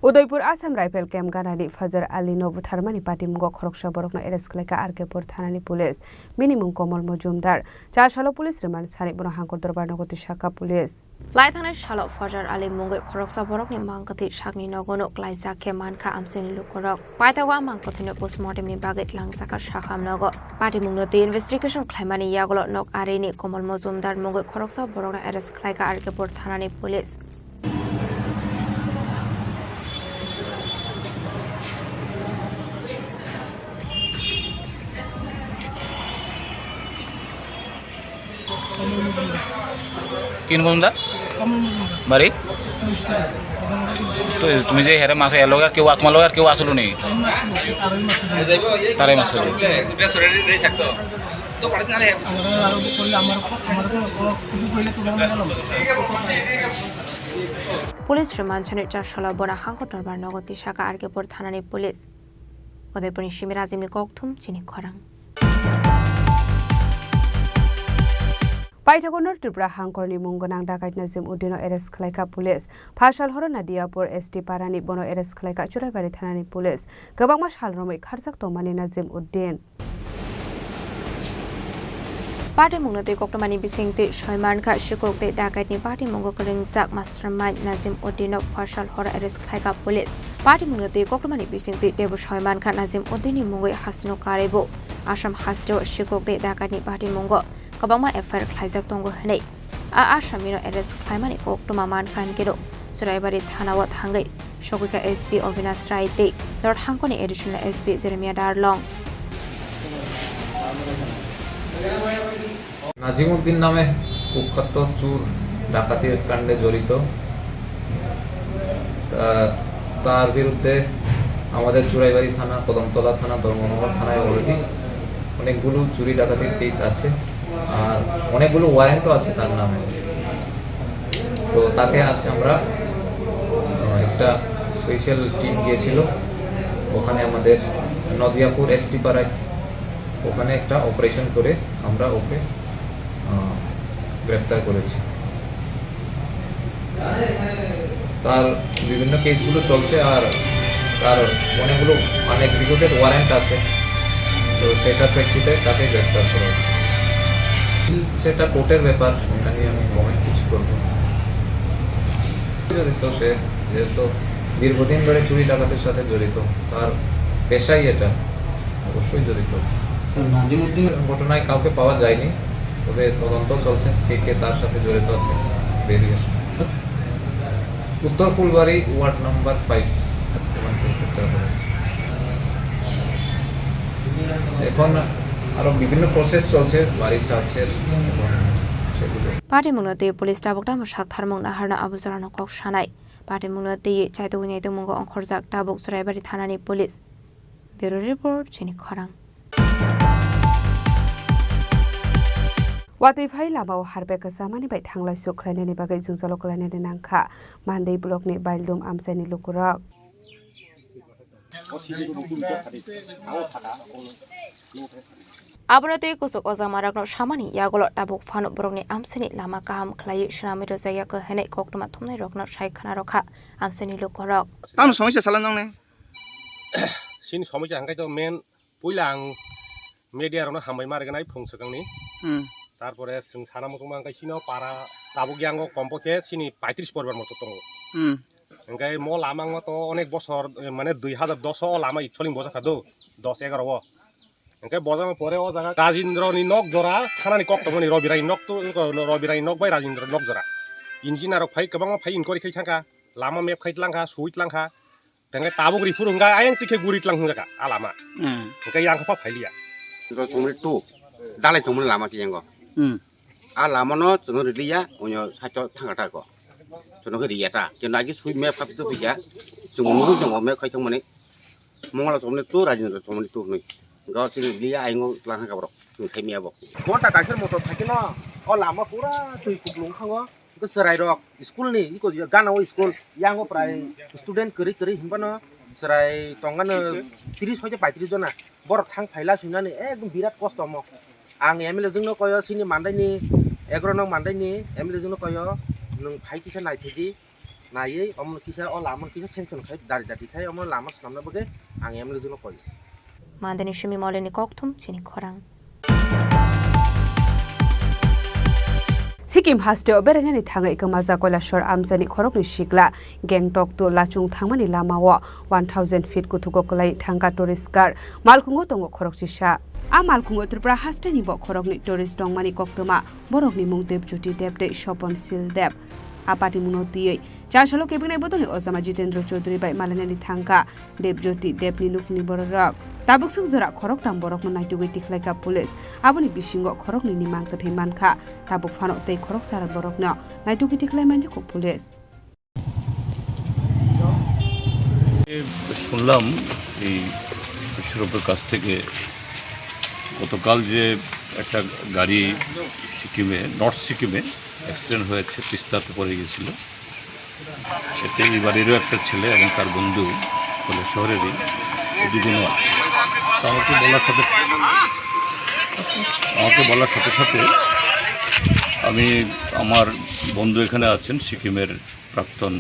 उदयपुर आसाम राइफल कैम्प गानानि फजर आली नो बुथारमानि पार्टी मुंगो खरकसा बरकनो एरेस्ट खलाइका आरकेपुर थानानि पुलिस बिनि मुं कमल मजुमदार चारसालो पुलिस रिमान्ड सानि बनो हांकर दरबार नगति शाखा पुलिस लाइथांनि सालो फजर आली मुंगै खरकसा बरकनि मांगति सागनि नगनो क्लाइजाखे मानखा आमसेनि लुखरक पाइथागो मांगतिनो पोस्टमर्टेमनि बागै लांसाका शाखाम नगो पार्टी मुंनो दि इन्वेस्टिगेशन खालामनानि यागलो नक आरिनि कमल मजुमदार मुंगै खरकसा बरकनो एरेस्ट खलाइका आरकेपुर थानानि पुलिस किन बोलता बारी तो तुम्हें जे हेरे मासे एलोगार केव आत्मालोगार केव आसलो नहीं तारे मासलो दुटा सरेरी रे থাকতো তো পারত না রে আর করলে আমার কিছু কইলে তুলে पुलिस रिमान्ड सानि चारसाला बना हांकर दरबार नगति शाखा आरकेपुर थानानि पुलिस उदयपुरनि शिमिराजिमनि ककथुम चिनि खरां पाइथागोनर त्रिपुरा हांकरनि मुंगोनां डाकाइत नाजिम उद्दिनो एरेस्ट खलाइका पुलिस फासाल हर नादियापुर एसटी पारानि बनो एरेस्ट खलाइका चुराइबारि थानानि पुलिस गोबांमा सालरमै खारजाक तमानि नाजिम उद्दिन पार्टी मुंगनते कोक्टमानि बिसिंगते सयमानखा शिकोकते डाकाइतनि पार्टी मुंगो करिंजाक मास्टरमाइंड नाजिम उद्दिनो फासाल हर एरेस्ट खलाइका पुलिस पार्टी मुंगनते कोक्टमानि बिसिंगते देबो सयमानखा नाजिम उद्दिननि मुंगै हासिनो कारेबो आसाम हासिनो शिकोकते डाकाइतनि पार्टी मुंगो कबांमा एफआईआर खलाइजाक दंगो हनै आसामिनो एरेस्ट खलाइमानि कोक्टमा मानखान गेरो चुराइबारि थानाव थांगै सगैका एसपी अविनाश राय दे नर्थ हांकनि additional SP Jeremiah Darlong Nazimuddin নামে কুখ্যাত চোর ডাকাতির কাণ্ডে জড়িত তার বিরুদ্ধে আমাদের চুরাইবাড়ি থানা কদমতলা থানা ধর্মনগর থানায় অলরেডি অনেকগুলো চুরি ডাকাতির কেস আছে আর অনেকগুলো ওয়ারেন্টও আছে তার নামে তো তাকে আজকে আমরা একটা স্পেশাল টিম গিয়েছিল ওখানে আমাদের নদিয়াপুর এসটি পাড়ায় ওখানে একটা অপারেশন করে আমরা ওকে গ্রেফতার করেছি তার বিভিন্ন কেসগুলো চলছে আর তার অনেকগুলো আনএক্সিকিউটেড ওয়ারেন্ট আছে তো সেটার প্রেক্ষিতে তাকে গ্রেফতার করা হয়েছে সেটা কোর্টের ব্যাপার, এটা নিয়ে আমি কমেন্ট কিছু করবো। জড়িত সে, যেহেতু দীর্ঘদিন ধরে চুরি ডাকাতির সাথে জড়িত, তার পেশাই এটা, অবশ্যই জড়িত। ঘটনায় কাউকে পাওয়া যায়নি, তবে তদন্ত চলছে কে কে তার সাথে জড়িত আছে বেরিয়ে আসবে। উত্তর ফুলবাড়ি ওয়ার্ড নাম্বার 5। এখন আরো বিভিন্ন প্রসেস চলছে বাড়ি সার্চের। Party Munati Police Tabok Dam Shak Tharmong Naharna Abuzarano Kok Shanai. Party Munati Chaito Unite Mungo Onkorzak Tabok Surabari Thanani Police. Bureau Report Chini Khorang. Watai phai labao harbe ka samani bai thanglai su khlaine ni bagai jungzalo khlaine ni nangkha Mandei block ni Baildum Amsani Lukurak. Abrate kusuk ozamarakno shamani yagolo tabuk fanu borokni amsani lama kaham khlai shnami ro jaya ko hene koktuma thumnai rokno sai khana rokha amsani lukorok tam সমস্যা চালান নে scene সমস্যা হাঙ্গাই তো main পয়লা আং মিডিয়ারনো হামবাই মারগানাই ফংসকাংনি তারপরে जों সানা মতো মাঙ্গাই সিনাও পারা তাবুক ইয়াঙ্গো কমপক্ষে সিনি 35 পরিবার মতো দङ হাঙ্গাই ম লামাং মতো অনেক বছর মানে 2010 লামা ইচলিং বছর খাদো 10 11 হাঙ্গাই বজামে পরে ও জায়গা রাজেন্দ্রনি নক জরা থানানি কক্তমনি রবিরাই নক তো রবিরাই নক বাই রাজেন্দ্র নক জরা ইঞ্জিনিয়ারক ফাই गोबां फाइ इनक्वायरि खै थांखा लामा मेप खै लांखा सुइट लांखा तंगे ताबुक रिफुर हुंगा आयं तिखे गुरित लां हुंगा आलामा हांगाय यांखा फा फाइलिया रो तुमनि टु दालाय तुमनि लामा कि यांगो आ लामानो जों रिलिया उन्यो साइटो थांगाटा को जों रियाटा जों आगि सुइ मेप फापितो फैया जों नु जों मेप खै थांमनि मंगला तुमनि टु राजेन्द्र तुमनि टु नै गाव जों रिलिया आयंगो लांखा गाबरो जों साइमियाबो गोटा गाइसर मतो थाकिनो अ लामा पुरा तुइ कुलुं खाङो serai rok school ni iko gana o school yang o prai student keri keri himbano serai tongana 30 hoje 35 jona bor thang phaila sunani ekdom birat kosto mo ang emile jungno koyo sini mandai ni 11 nong mandai ni emile jungno koyo nung phai kisa nai thedi nai omon kisa o lamon kisa sanction khai dari dari khai omon lama samna boge ang emile jungno koyo Mandani Shimi Moleni Koktum Chini Khorang. Sikim hasteo berenani thanga ikamaza koila shor amjani khorokni shikla Gangtok to lachung thangmani lamawo 1000 feet kutuko kolai thanga tourist car malkhungo tongo khorok chisa a malkhungo Tripura hasteni bo khorokni tourist tongmani koktoma borokni mungdeb juti debde shopon sil deb apati munoti chasalo kebinai bodoni ozama Jitendra Chaudhary bai malanani thangka debjoti debni nukni borok tabuk sukjora khorok tam borok naitugui tikhlaika police aboni bisingo khorokni nimang kathai mankha tabuk phano tei khorok sara borokno naitugui tikhlai mani ko police শুনলাম এই বিশ্বরূপের কাছ থেকে গতকাল যে একটা গাড়ি সিকিমে north সিকিমে অ্যাক্সিডেন্ট হয়েছে তিস্তাতে পড়ে গিয়েছিল এতে এই বাড়িরও একটা ছেলে এবং তার বন্ধু বলে শহরেরই দুজনও আছে তো আমাকে বলার সাথে সাথে আমি আমার বন্ধু এখানে আছেন সিকিমের প্রাক্তন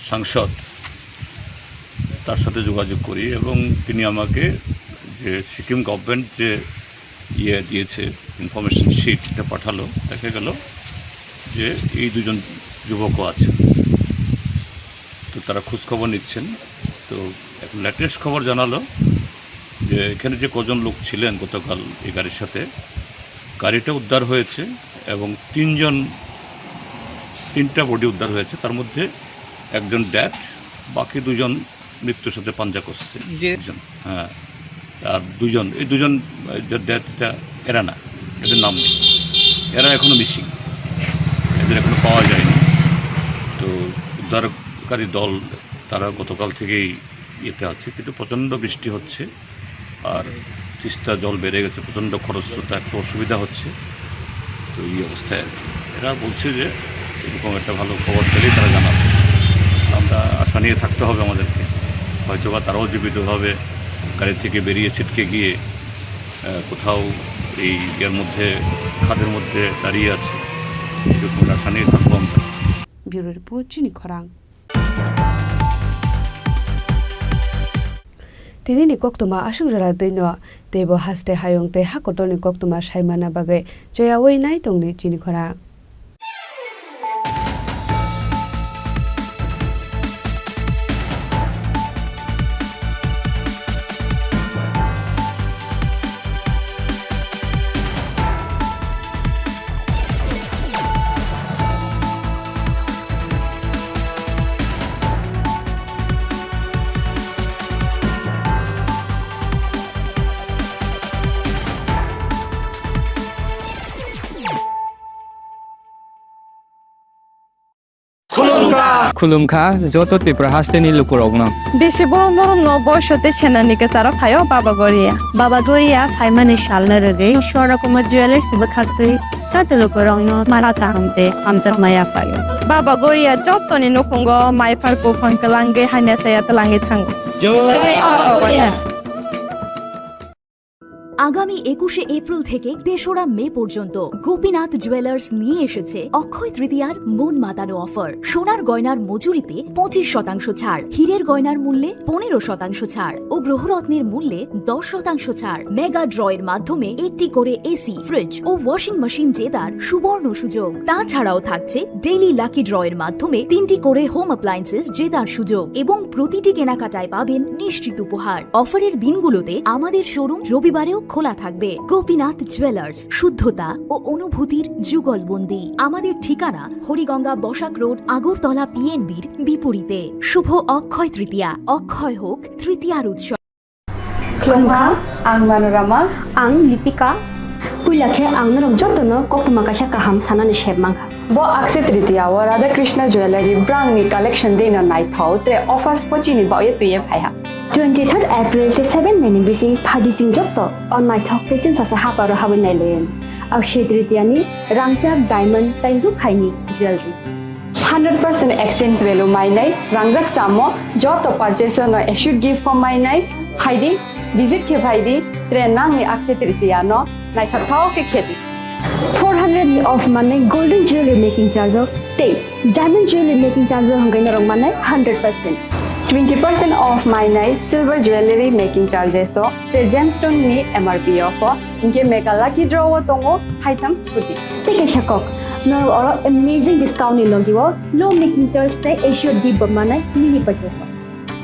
সাংসদ তার সাথে যোগাযোগ করি এবং তিনি আমাকে যে সিকিম গভর্নমেন্ট যে দিয়েছে ইনফরমেশন শিট এটা পাঠালো দেখা গেল যে এই দুজন যুবকও আছেন তো তারা খোঁজখবর নিচ্ছেন তো এখন লেটেস্ট খবর জানালো যে এখানে যে কজন লোক ছিলেন গতকাল এই গাড়ির সাথে গাড়িটা উদ্ধার হয়েছে এবং তিনটা বডি উদ্ধার হয়েছে তার মধ্যে একজন ড্যাড বাকি দুজন মৃত্যুর সাথে পাঞ্জা করছে হ্যাঁ আর এই দুজন যে ড্যাডটা এরা না এদের নাম নেই এরা এখনও মিসিং এদের এখনো পাওয়া যায়নি তো উদ্ধারকারী দল তারা গতকাল থেকেই ইয়েতে আছে কিন্তু প্রচণ্ড বৃষ্টি হচ্ছে আর তিস্তা জল বেড়ে গেছে প্রচণ্ড খরস্রোতা একটু অসুবিধা হচ্ছে তো এই অবস্থায় এরা বলছে যে এরকম একটা ভালো খবর পেলেই তারা জানাবে আমরা আশা নিয়ে থাকতে হবে আমাদেরকে হয়তো বা তারাও জীবিতভাবে গাড়ি থেকে বেরিয়ে ছিটকে গিয়ে কোথাও এই এর মধ্যে খাদের মধ্যে দাঁড়িয়ে আছে এরকম আশা নিয়ে থাকবো আমরা ব্যুরো রিপোর্ট চিনি খরাং তিনি নিকক্তমা আসুক জরা দৈন্য Tebo haste hayong te hakotoni koktuma saimana bagai joya woi nai tongni Chini Khorang. खुलुमखा जत त्रिपुरा हास्टेनि लुकुरगना बेसे बरम बरम न बयसते सेनानि के सारा फायो बाबा गोरिया फाइमानि शालना रगे शोरा कुमा ज्वेलर्स बखाते साते लुकुरंग मारा ताहमते हमजक माया फायो बाबा गोरिया जतनि नखंगो माइफार को फंकलांगे हाने साया तलांगे थांगो আগামী 21শে এপ্রিল থেকে ৩রা মে পর্যন্ত গোপীনাথ জুয়েলার্স নিয়ে এসেছে অক্ষয় তৃতীয়ার মন মাতানো অফার। সোনার গয়নার মজুরিতে 25% ছাড়, হীরের গয়নার মূল্যে 15% ছাড় ও গ্রহরত্নের মূল্যে 10% ছাড়। মেগা ড্রয়ের মাধ্যমে একটি করে এসি, ফ্রিজ ও ওয়াশিং মেশিন জেতার সুবর্ণ সুযোগ। তাছাড়াও থাকছে ডেইলি লাকি ড্রয়ের মাধ্যমে 3টি করে হোম অ্যাপ্লায়েন্সেস জেতার সুযোগ এবং প্রতিটি কেনাকাটায় পাবেন নিশ্চিত উপহার। অফারের দিনগুলোতে আমাদের শোরুম রবিবারেও খোলা থাকবে। গোপীনাথ জুয়েলার্স, শুদ্ধতা ও অনুভূতির যুগলবন্দি। আমাদের ঠিকানা হরিগঙ্গা বসাক রোড, আগরতলা পিএনবির বিপরীতে। শুভ অক্ষয় তৃতীয়া, অক্ষয় হোক তৃতীয়ার উৎসব। Klongka, ang Manorama, ang Lipika. Puilakhe ang narong jotono koktuma kasha kaham sanani shebmangka. Bo akse tritiya wa Radha Krishna Jewelry brand ni collection dena nai thau tre offers pochini ba ye tuye phaiha. 23rd April te 7 meni bisi phadi jing jotto on nai thok te chin sa ha paro hawen nai len. Akshe tritiya ni rangchak diamond tai ru khaini jewelry. 100% exchange value mai nai rangjak samo joto purchase no should give for mai nai haidi visit ke bhaidi trenang ni akshe tritiya no nai thau ke kheti 400 of money golden jewelry making charge of stay diamond jewelry making charge hangai narong manai 100% 20% off my night silver jewelry making charges so gemstone ni MRP of inke mega lucky draw tongo haitang scooty take a shakok no or amazing discount ni logiwo low making charge te issue di manai mini purchase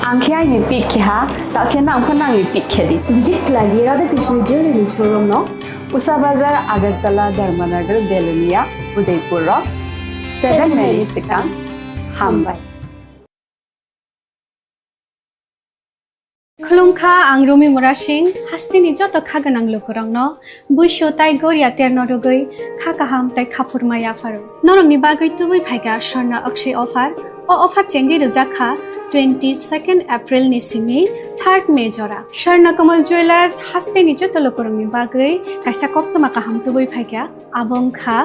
angkhai ni pik kha ta khena angkhana ni pik khedi visit lagi Radha Krishna jewelry showroom no Usa Bazar, Agartala, Dharmanagar, Belunia, Udaipur Rock, 7 Mary Sikang, Hambai. Khulumkha ang Rumi Murashing, hastini joto khaganang lukurang no, buisho tai goria terno rugoi, khakaham tai khapurmaya faru. Norong ni bagoi tubui phaiga Sharna Akshay offer, o offer chengi rujakha 22nd April ni simi 3rd May jora. Sharna Kamal Jewelers hastini joto lukurang ni bagoi, kaisa koktuma kaham tubui phaiga, abong kha,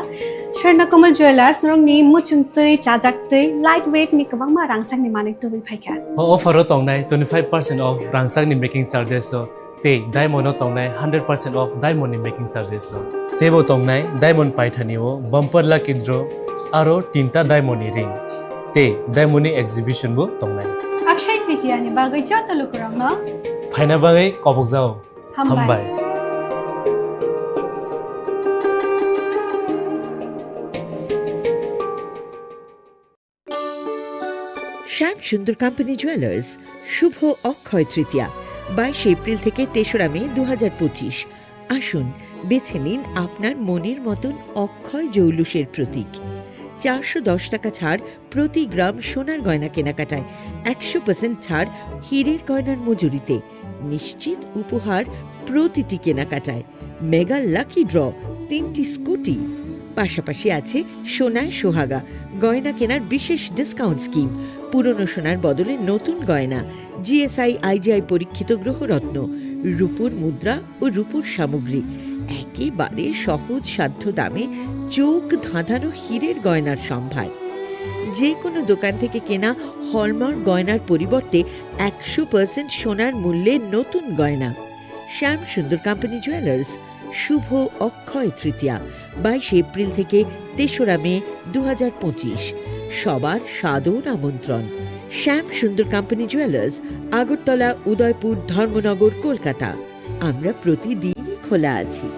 Sharna Kamal Jewelers norong ni muchungtui, chajaktui, lightweight ni kabangma rangsang ni manik tubui phaiga. Offer tongnai 25% off rangsang ni making charges so te diamond tongnai 100% off diamond ni making charges so tebo tongnai diamond paithani o bumper lucky draw aro tinta diamond ni ring te diamond ni exhibition bo tongnai Akshay Tritiya ni bagoi joto lukurang no phaina bagai kopok jao hambai Shyam Sundar company jewellers Shubho Akshaya Tritiya 22 April থেকে 3রা মে 2025। আসুন বেছে নিন আপনার মনের মতন অক্ষয় জৌলুসের প্রতীক। 410 টাকা ছাড় প্রতি গ্রাম সোনার গয়না কেনাকাটায়, 100% ছাড় হীরের গয়নার মজুরিতে, নিশ্চিত উপহার প্রতিটি কেনাকাটায়, মেগা লাকি ড্র 3টি স্কুটি। পাশাপাশি আছে সোনায় সোহাগা গয়না কেনার বিশেষ ডিসকাউন্ট স্কিম, পুরনো সোনার বদলে নতুন গয়না, জিএসআই আইজিআই পরীক্ষিত গ্রহরত্ন, রূপোর মুদ্রা ও রূপোর সামগ্রী, একেবারে সহজ সাধ্য দামে চোখ ধাঁধানো হীরের গয়নার সম্ভার। যে কোনো দোকান থেকে কেনা হলমার্ক গয়নার পরিবর্তে 100% সোনার মূল্যে নতুন গয়না। শ্যাম সুন্দর কোম্পানি জুয়েলার্স শুভ অক্ষয় তৃতীয়া 22 এপ্রিল থেকে 3রা মে 2025। সবার সাদর আমন্ত্রণ। শ্যাম সুন্দর কোম্পানি জুয়েলার্স, আগরতলা, উদয়পুর, ধর্মনগর, কলকাতা। আমরা প্রতিদিনই খোলা আছি।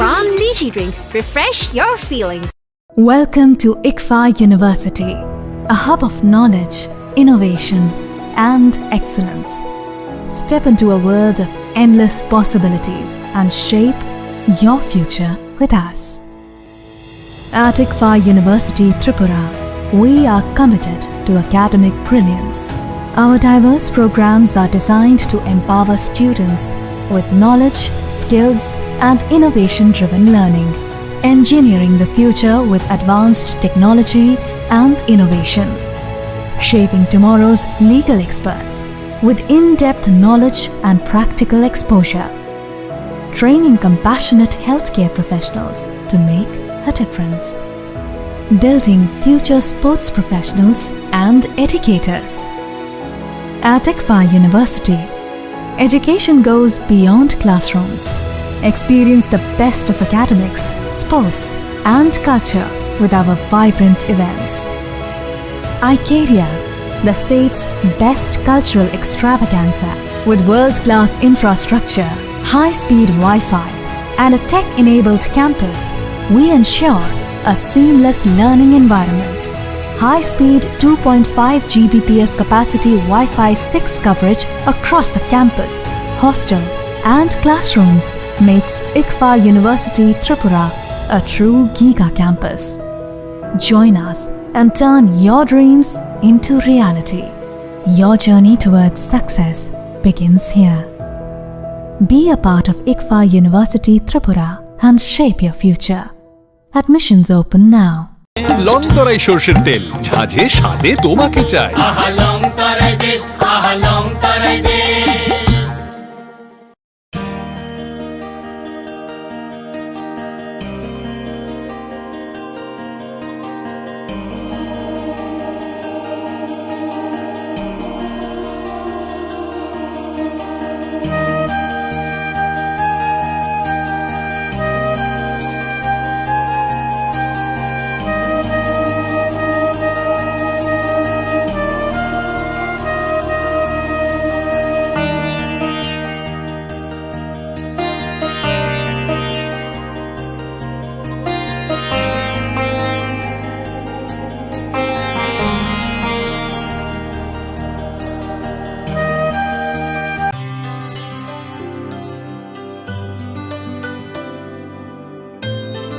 From Lychee Drink, refresh your feelings. Welcome to ICFA University, a hub of knowledge, innovation, and excellence. Step into a world of endless possibilities and shape your future with us. At ICFA University Tripura, we are committed to academic brilliance. Our diverse programs are designed to empower students with knowledge, skills, and innovation-driven learning, engineering the future with advanced technology and innovation, shaping tomorrow's legal experts with in-depth knowledge and practical exposure, training compassionate healthcare professionals to make a difference, building future sports professionals and educators. At ICFA University, education goes beyond classrooms. Experience the best of academics, sports, and culture with our vibrant events. Icaria, the state's best cultural extravaganza, with world-class infrastructure, high-speed Wi-Fi, and a tech-enabled campus, we ensure a seamless learning environment. High-speed 2.5 Gbps capacity Wi-Fi 6 coverage across the campus, hostel, and classrooms makes ICFA University Tripura a true Giga campus. Join us and turn your dreams into reality. Your journey towards success begins here. Be a part of ICFA University Tripura and shape your future. Admissions open now. লংতরাই সরষের তেল ঝাঁঝে স্বাদে তোমাকে চাই।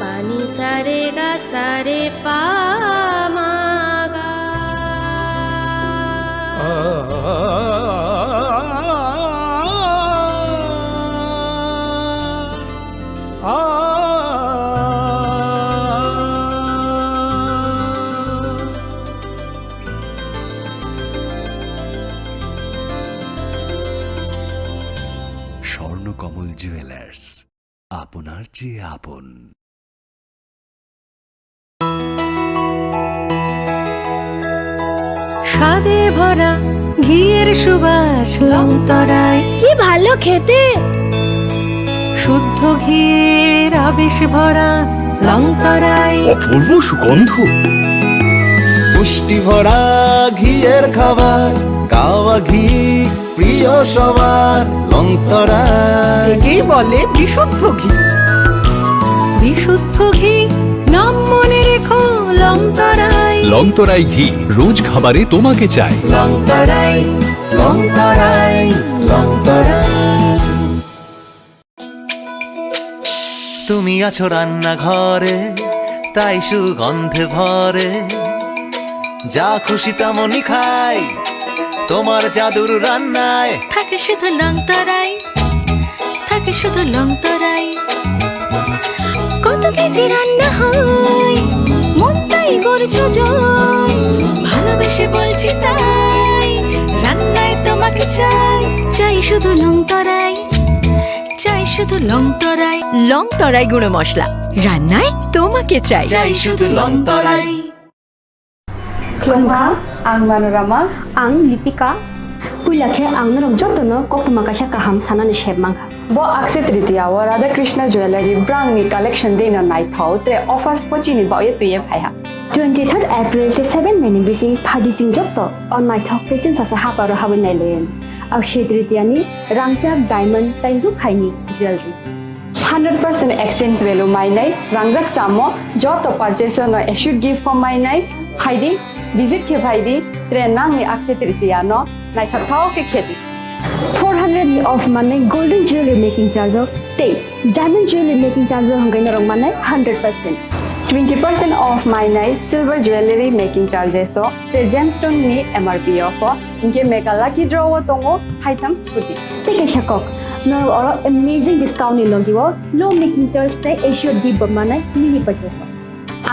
पानी सारे गा सारे पा मा गा স্বর্ণকমল জুয়েলার্স, আপনার চেয়ে আপন। স্বাদে ভরা ঘিয়ের সুবাস লংতরায়, কি ভালো খেতে। শুদ্ধ ঘিয়ের আবেশ ভরা লংতরায়, অপূর্ব সুগন্ধ। পুষ্টি ভরা ঘিয়ের খাবার, গাওয়া ঘি প্রিয় সবার লংতরায়। কি বলে বিশুদ্ধ ঘি, বিশুদ্ধ ঘি নাম মনে রেখো লংতরায়। লংতরাই ঘি রোজ খাবারে তোমাকে চাই। লংতরাই লংতরাই লংতরাই। তুমি আছো রান্নাঘরে, তাই সুগন্ধে ভরে, যা খুশি তেমনই খাই, তোমার জাদুর রান্নায় থাকে শুধু লংতরাই। থাকে শুধু লং তরাই কত কেজি রান্না হয় মন তাই করছো জয় ভালোবেসে বলছি তাই রান্নায় তোমাকে চাই চাই শুধু লং তরাই চাই শুধু লং তরাই লং তরাই গুঁড়ো মশলা রান্নায় তোমাকে চাই চাই শুধু long Terai Klongkha, ang Manorama, ang Lipika. Puilakhe ang narong jotono koktuma kasha kaham sanani shebmangkha. Bo akse tritiya wa Radha Krishna Jewelry brang ni collection de na nai thau te offers pochini ba ye tuye phaiha. 23rd April te 7 meni bisi phadi jing jotto on nai thok te chin sa ha paro habin nai len. Akse tritiya ni rangchak diamond tai ru khaini jewelry. 100% exchange value mai nai rangrak samo joto purchase no should give for mai nai haidi visit ke bhaidi trenang ni akse tritiya no nai thau ke kheti 400 ni off mane golden jewelry making charge of stay diamond jewelry making charge hangai na rong mane 100% 20% off my night silver jewelry making charges so gemstone ni MRP of inke mega lucky draw tongo haitam scooty take a shakok no or amazing discount ni logi wo low making charge te should give mane mini purchase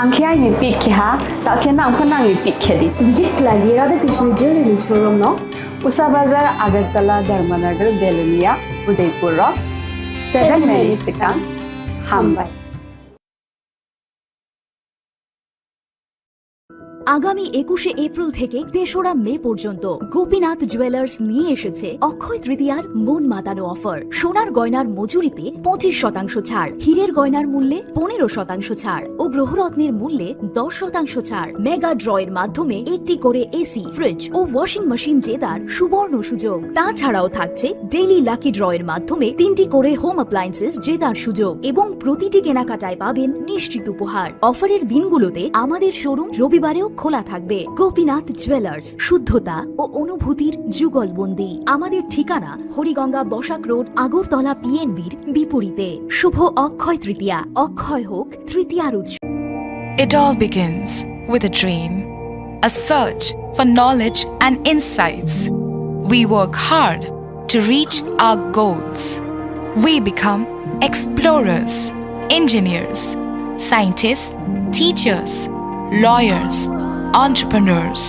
angkhya ni pick kha ta khena angkhana ni pick khedi visit lagi Radha Krishna jewelry showroom no Usa Bazar Agartala Dharmanagar Belunia Udaipur Rock 7 Mary Sikang Hambai আগামী 21শে April থেকে 3রা মে পর্যন্ত Gopinath jewellers নিয়ে এসেছে অক্ষয় তৃতীয়ার মন মাতানো offer সোনার গয়নার মজুরিতে 25% ছাড় হীরের গয়নার মূল্যে 15% ছাড় ও গ্রহরত্নের মূল্যে 10% ছাড় মেগা ড্রয়ের মাধ্যমে একটি করে এসি ফ্রিজ ও ওয়াশিং মেশিন জেতার সুবর্ণ সুযোগ তাছাড়াও থাকছে ডেইলি লাকি ড্রয়ের মাধ্যমে 3টি করে হোম অ্যাপ্লায়েন্সেস জেতার সুযোগ এবং প্রতিটি কেনাকাটায় পাবেন নিশ্চিত উপহার অফারের দিনগুলোতে আমাদের শোরুম রবিবারেও খোলা থাকবে গোপীনাথ জুয়েলার্স শুদ্ধতা ও অনুভূতির যুগলবন্দি আমাদের ঠিকানা হরিগঙ্গা বসাক রোড আগরতলা পিএনবির বিপরীতে শুভ অক্ষয় তৃতীয়া অক্ষয় হোক তৃতীয়ার উৎসব It all begins with a dream, a search for knowledge and insights. We work hard to reach our goals. We become explorers, engineers, scientists, teachers, lawyers, entrepreneurs,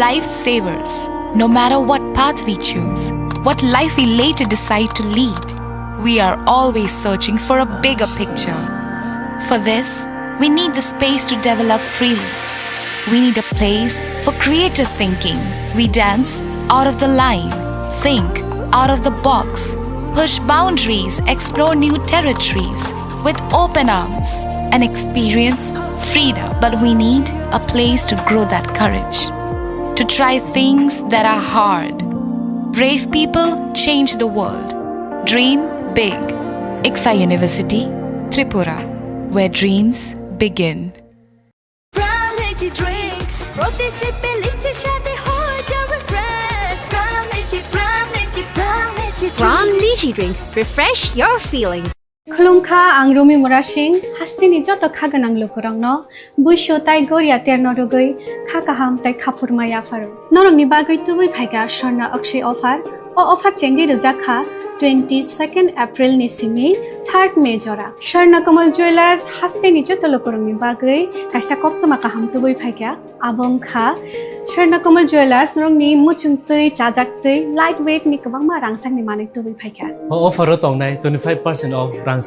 lifesavers. No matter what path we choose, what life we later decide to lead, we are always searching for a bigger picture. For this, we need the space to develop freely. We need a place for creative thinking. We dance out of the line, think out of the box, push boundaries, explore new territories with open arms and experience freedom. But we need a place to grow that courage, to try things that are hard. Brave people change the world. Dream big. ICFA University, Tripura, where dreams begin. Pram Lychee Drink. Refresh your feelings. Klongkha ang Rumi Murashing hastini joto khaganang lokorangno buisho tai goria ternorugoi khakaham tai khapurmaya faru norongni bagoi tubui phaiga sorna akshay offer chengi rojakha 22nd April ni simi 3rd May jora Sharna Kamal Jewelers hastini joto lokorongni bagoi kaisa koptoma kaham tubui phaiga abongkha Sharna Kamal Jewelers norongni muchungtui chajaktui lightweight ni kabangma rangsang ni manik tubui phaiga offer tongnai 25% off rang